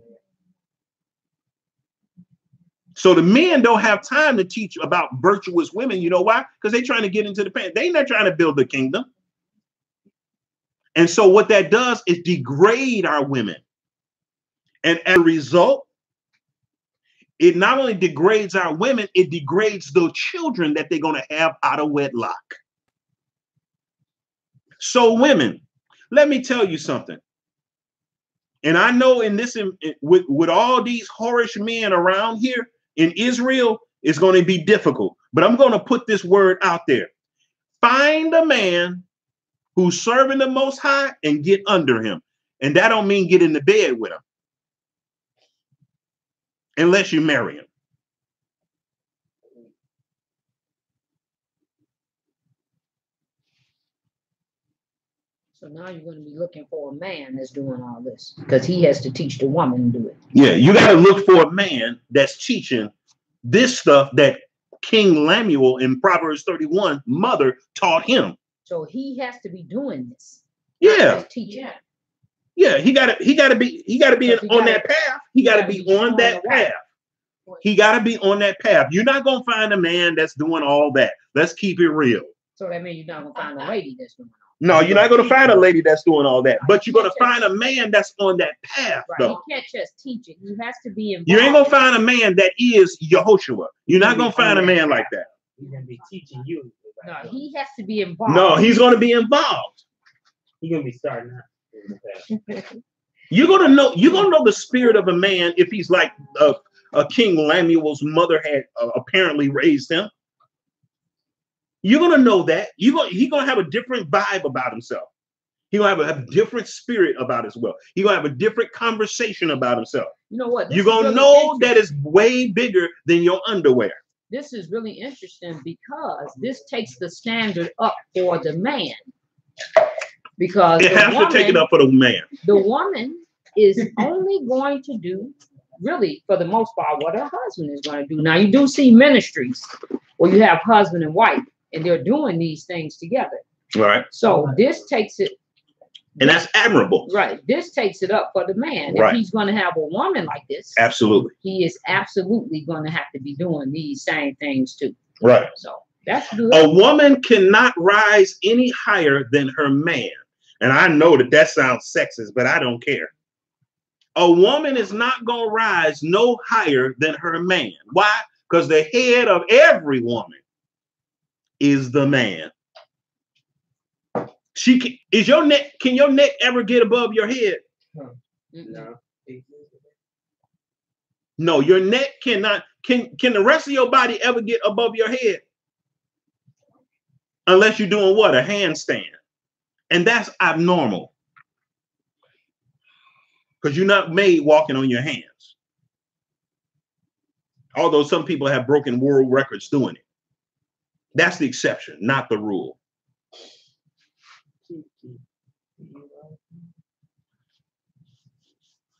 So the men don't have time to teach about virtuous women. You know why? Because they're trying to get into the pants. They're not trying to build the kingdom. And so what that does is degrade our women. And as a result, it not only degrades our women, it degrades the children that they're going to have out of wedlock. So women, let me tell you something. And I know in this, with all these whorish men around here in Israel, it's going to be difficult. But I'm going to put this word out there. Find a man who's serving the Most High and get under him. And that don't mean get in the bed with him. Unless you marry him. So now you're going to be looking for a man that's doing all this because he has to teach the woman to do it. Yeah, you got to look for a man that's teaching this stuff that King Lemuel in Proverbs 31, mother taught him. So he has to be doing this. Yeah. Teaching. Yeah, he gotta be on that path. He gotta be on that path. He gotta be on that path. You're not gonna find a man that's doing all that. Let's keep it real. So that means you're not gonna find a lady that's doing all that. No, you're not gonna find a lady that's doing all that, but you're gonna find a man that's on that path. Right. Though. He can't just teach it. He has to be involved. You ain't gonna find a man that is Yehoshua. You're not gonna find a man like that. He's gonna be teaching you. No, he has to be involved. No, he's gonna be involved. He's gonna be starting out. You're gonna know the spirit of a man if he's like a King Lemuel's mother had apparently raised him. You're gonna know that. He's gonna have a different vibe about himself. He's gonna have a different spirit about his wealth. He's gonna have a different conversation about himself. You know what? You're gonna know that it's way bigger than your underwear. This is really interesting because this takes the standard up for the man. Because it has to take it up for the man. The woman is only going to do, really, for the most part, what her husband is going to do. Now, you do see ministries where you have husband and wife, and they're doing these things together. Right. So this takes it. And that's admirable. Right. This takes it up for the man. Right. If he's going to have a woman like this, absolutely, he is absolutely going to have to be doing these same things too. Right. So that's good. A woman cannot rise any higher than her man. And I know that sounds sexist, but I don't care. A woman is not going to rise no higher than her man. Why? Because the head of every woman is the man. Can your neck ever get above your head? No. No, your neck cannot. Can the rest of your body ever get above your head? Unless you're doing what? A handstand. And that's abnormal. Because you're not made walking on your hands. Although some people have broken world records doing it. That's the exception, not the rule.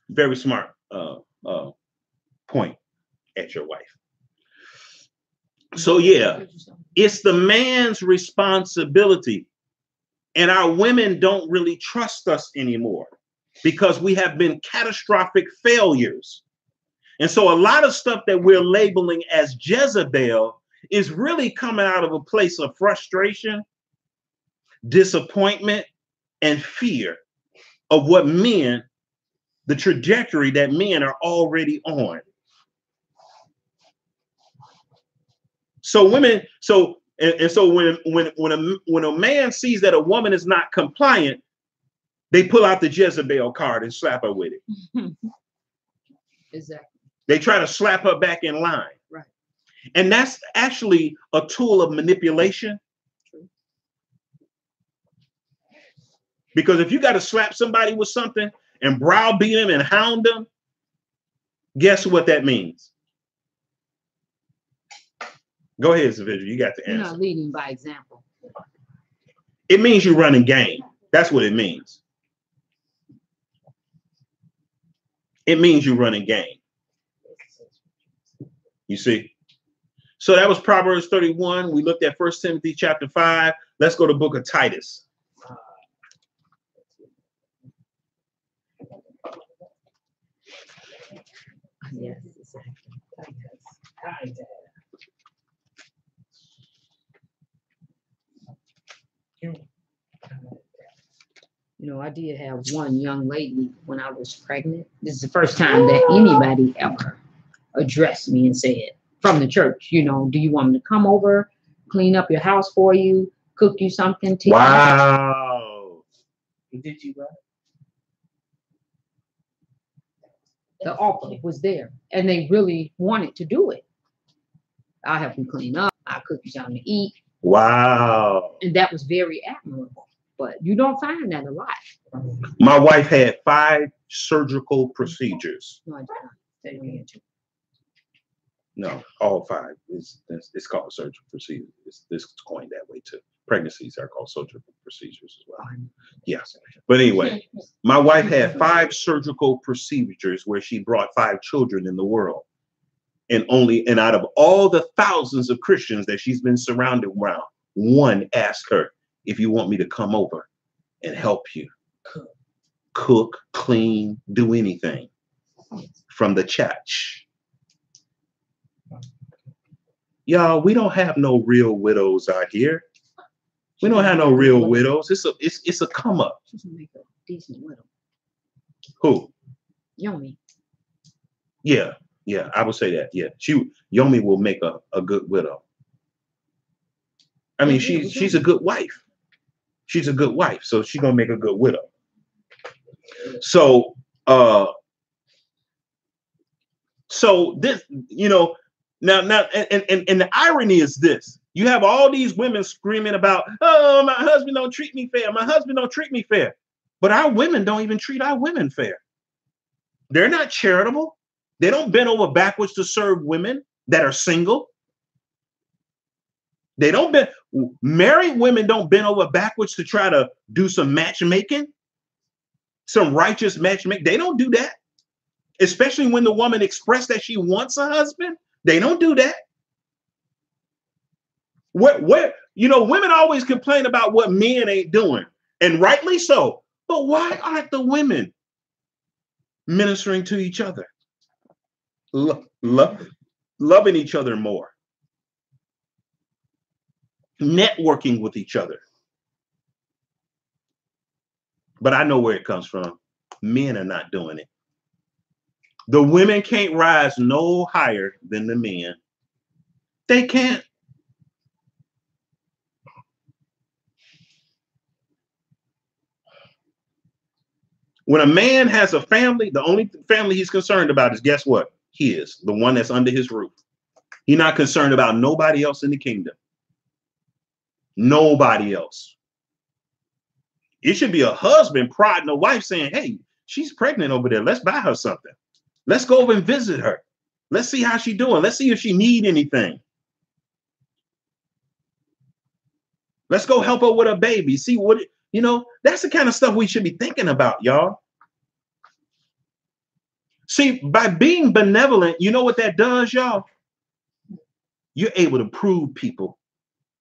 Very smart point at your wife. So yeah, it's the man's responsibility. And our women don't really trust us anymore because we have been catastrophic failures. And so a lot of stuff that we're labeling as Jezebel is really coming out of a place of frustration, disappointment, and fear of what men, the trajectory that men are already on. So women, so when a man sees that a woman is not compliant, they pull out the Jezebel card and slap her with it. Exactly. They try to slap her back in line. Right. And that's actually a tool of manipulation. True. Because if you got to slap somebody with something and browbeat them and hound them, guess what that means? Go ahead, Savannah. You got the answer. You're not leading by example. It means you're running game. That's what it means. It means you're running game. You see? So that was Proverbs 31. We looked at 1 Timothy chapter 5. Let's go to the book of Titus. Yes, exactly. Titus. You know, I did have one young lady when I was pregnant. This is the first time that anybody ever addressed me and said, from the church, you know, do you want me to come over, clean up your house for you, cook you something? Wow. Did you? The offer was there, and they really wanted to do it. I'll help you clean up. I'll cook you something to eat. Wow. And that was very admirable. But you don't find that a lot. My wife had 5 surgical procedures. No, I did not. No, all 5. It's called surgical procedure. It's coined that way too. Pregnancies are called surgical procedures as well. Yes. But anyway, my wife had 5 surgical procedures where she brought 5 children in the world. And out of all the thousands of Christians that she's been surrounded around, one asked her, if you want me to come over and help you cook, clean, do anything from the church. Y'all, we don't have no real widows out here. We don't have no real widows. It's a come up. She should make a decent widow. Who? Yomi. Yeah, I would say that. Yeah, Yomi will make a good widow. I mean, she's a good wife. She's a good wife, so she's gonna make a good widow. So this, now, and the irony is this: you have all these women screaming about, oh, my husband don't treat me fair. My husband don't treat me fair. But our women don't even treat our women fair. They're not charitable. They don't bend over backwards to serve women that are single. They don't bend. Married women don't bend over backwards to try to do some matchmaking, some righteous matchmaking. They don't do that. Especially when the woman expressed that she wants a husband. They don't do that. Women always complain about what men ain't doing, and rightly so. But why aren't the women ministering to each other, loving each other more, networking with each other? But I know where it comes from. Men are not doing it. The women can't rise no higher than the men. They can't. When a man has a family, the only family he's concerned about is, guess what? His, the one that's under his roof. He's not concerned about nobody else in the kingdom. Nobody else. It should be a husband prodding a wife saying, hey, she's pregnant over there. Let's buy her something. Let's go over and visit her. Let's see how she's doing. Let's see if she needs anything. Let's go help her with her baby. See what, that's the kind of stuff we should be thinking about, y'all. See, by being benevolent, you know what that does, y'all? You're able to prove people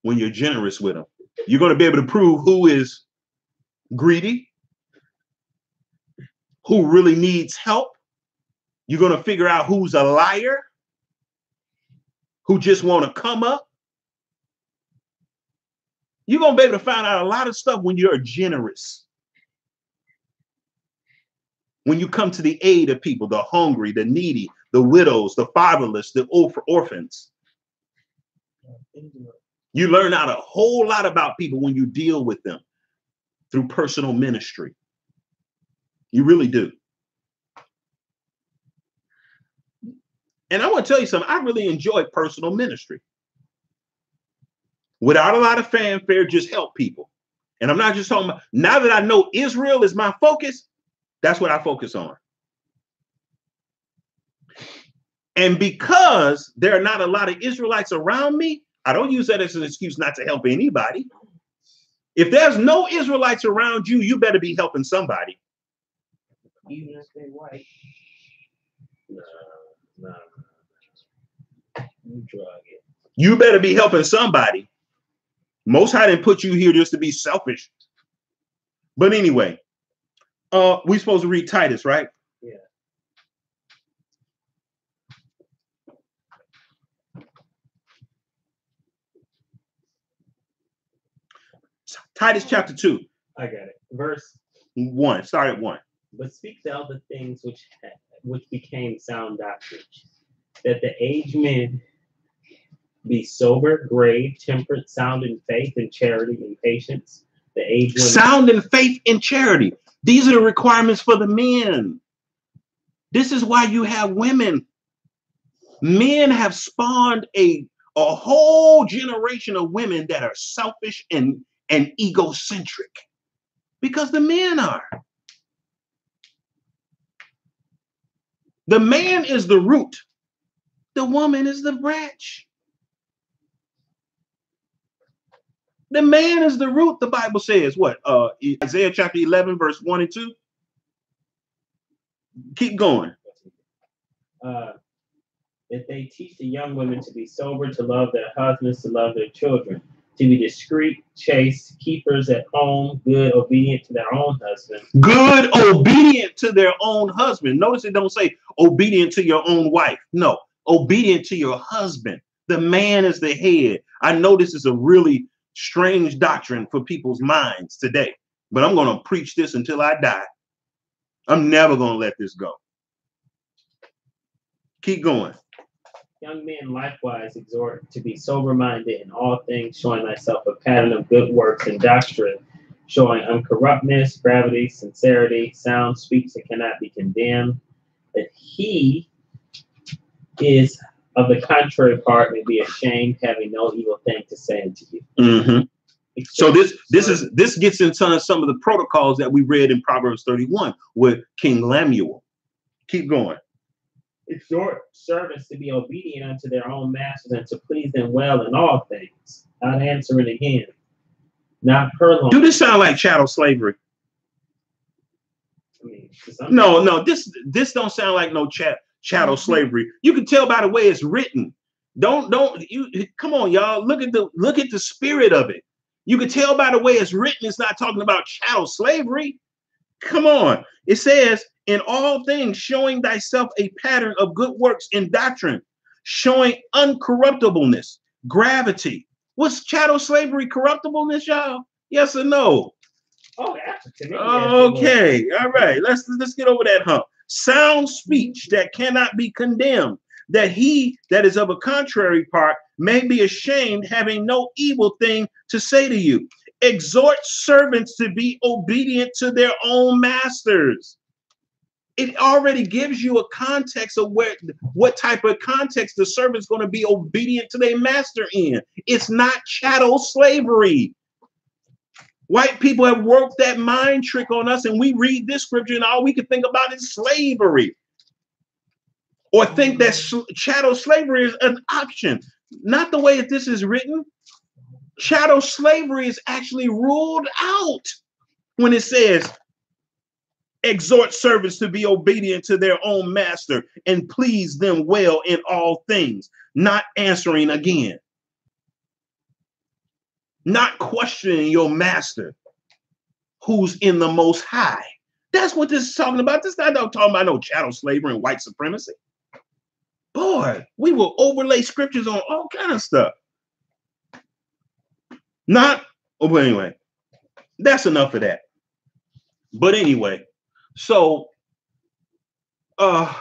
when you're generous with them. You're going to be able to prove who is greedy, who really needs help. You're going to figure out who's a liar, who just want to come up. You're going to be able to find out a lot of stuff when you're generous. When you come to the aid of people, the hungry, the needy, the widows, the fatherless, the orphans. You learn out a whole lot about people when you deal with them through personal ministry. You really do. And I want to tell you something. I really enjoy personal ministry. Without a lot of fanfare, just help people. And I'm not just talking about, now that I know Israel is my focus, that's what I focus on. And because there are not a lot of Israelites around me, I don't use that as an excuse not to help anybody. If there's no Israelites around you, you better be helping somebody. Even if they're white. No. You drug it. You better be helping somebody. Most High didn't put you here just to be selfish. But anyway, we're supposed to read Titus, right? Yeah. Titus chapter 2. I got it. Verse 1. Start at 1. But speak thou the things which became sound doctrine, that the aged men be sober, grave, temperate, sound in faith and charity and patience. The aged women. Sound in faith and charity. These are the requirements for the men. This is why you have women. Men have spawned a whole generation of women that are selfish and egocentric because the men are. The man is the root. The woman is the branch. The man is the root, the Bible says. What? Isaiah chapter 11, verse 1 and 2. Keep going. that they teach the young women to be sober, to love their husbands, to love their children, to be discreet, chaste, keepers at home, good, obedient to their own husband. Good, obedient to their own husband. Notice it don't say obedient to your own wife. No, obedient to your husband. The man is the head. I know this is a really strange doctrine for people's minds today, but I'm going to preach this until I die. I'm never going to let this go. Keep going. Young men likewise exhort to be sober-minded in all things, showing thyself a pattern of good works and doctrine, showing uncorruptness, gravity, sincerity, sound speech that cannot be condemned, that he is of the contrary part may be ashamed, having no evil thing to say unto you. Mm-hmm. So this gets into some of the protocols that we read in Proverbs 31 with King Lemuel. Keep going. Exhort servants to be obedient unto their own masters and to please them well in all things. Not answering again. Not purloin. Do this sound like chattel slavery? I mean, no. This don't sound like no chattel slavery. You can tell by the way it's written. Don't you come on, y'all. Look at the spirit of it. You can tell by the way it's written. It's not talking about chattel slavery. Come on. It says, in all things, showing thyself a pattern of good works in doctrine, showing uncorruptibleness, gravity. What's chattel slavery? Corruptibleness, y'all? Yes or no? Oh, absolutely. Okay. All right. Let's get over that hump. Sound speech that cannot be condemned, that he that is of a contrary part may be ashamed, having no evil thing to say to you. Exhort servants to be obedient to their own masters. It already gives you a context of what type of context the servant's going to be obedient to their master in. It's not chattel slavery. White people have worked that mind trick on us, and we read this scripture and all we can think about is slavery. Or think that chattel slavery is an option. Not the way that this is written. Chattel slavery is actually ruled out when it says, exhort servants to be obedient to their own master and please them well in all things, not answering again, not questioning your master who's in the most high. That's what this is talking about. This is not talking about no chattel slavery and white supremacy. Boy, we will overlay scriptures on all kind of stuff. But anyway, that's enough of that. But anyway, so the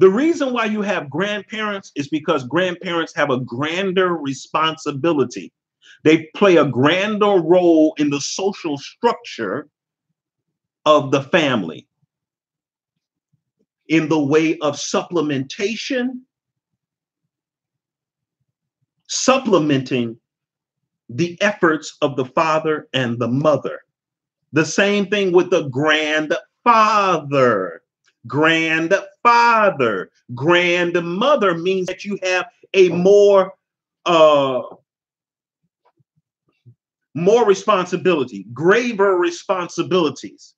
reason why you have grandparents is because grandparents have a grander responsibility. They play a grander role in the social structure of the family in the way of supplementation, supplementing the efforts of the father and the mother. The same thing with the grandfather. Grandfather. Grandmother means that you have a more responsibility, graver responsibilities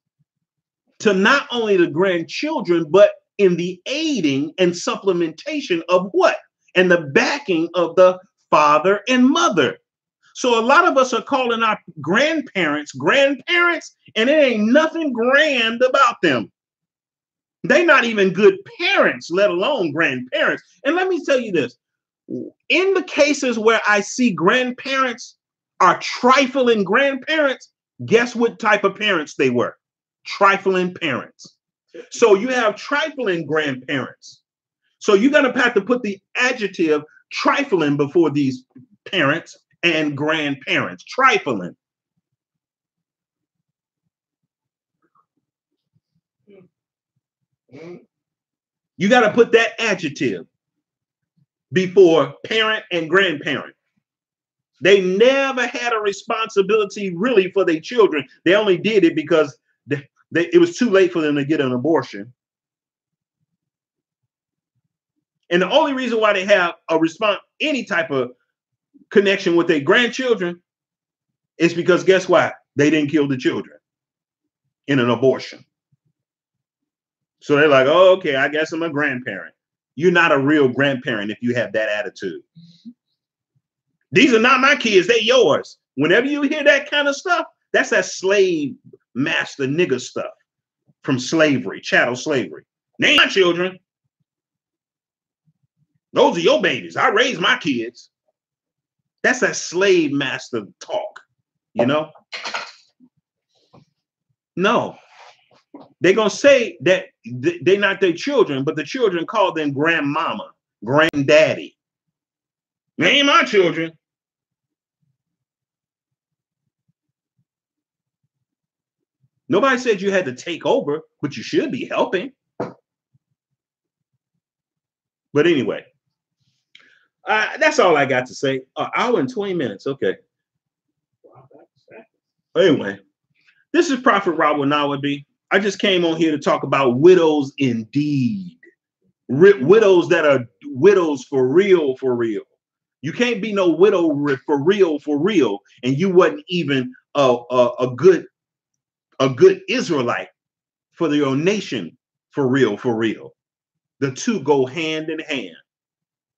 to not only the grandchildren, but in the aiding and supplementation of what? And the backing of the father and mother. So a lot of us are calling our grandparents, and it ain't nothing grand about them. They're not even good parents, let alone grandparents. And let me tell you this, in the cases where I see grandparents are trifling grandparents, guess what type of parents they were? Trifling parents. So you have trifling grandparents. So you're going to have to put the adjective trifling before these parents and grandparents. Trifling. You got to put that adjective before parent and grandparent. They never had a responsibility really for their children. They only did it because it was too late for them to get an abortion. And the only reason why they have any type of connection with their grandchildren is because guess what? They didn't kill the children in an abortion. So they're like, oh, okay, I guess I'm a grandparent. You're not a real grandparent if you have that attitude. These are not my kids, they're yours. Whenever you hear that kind of stuff, that's that slave master nigger stuff from slavery, chattel slavery. They ain't my children. Those are your babies. I raised my kids. That's that slave master talk, you know? No. They're going to say that they're not their children, but the children call them grandmama, granddaddy. They ain't my children. Nobody said you had to take over, but you should be helping. But anyway, that's all I got to say. An hour and 20 minutes. Okay. Anyway, this is Prophet Robert Nawabi. I just came on here to talk about widows indeed. Widows that are widows for real, for real. You can't be no widow for real, and you wasn't even a good Israelite for your nation for real, for real. The two go hand in hand.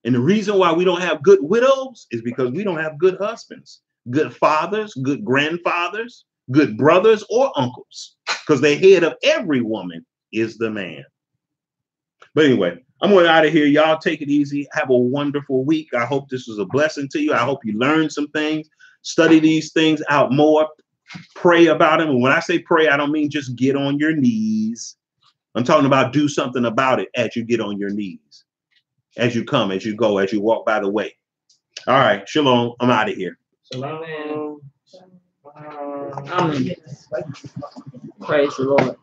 And the reason why we don't have good widows is because we don't have good husbands, good fathers, good grandfathers, good brothers or uncles, because the head of every woman is the man. But anyway, I'm going out of here. Y'all take it easy. Have a wonderful week. I hope this was a blessing to you. I hope you learned some things. Study these things out more. Pray about them. And when I say pray, I don't mean just get on your knees. I'm talking about do something about it as you get on your knees, as you come, as you go, as you walk by the way. All right. Shalom. I'm out of here. Shalom. Amen. Praise the Lord.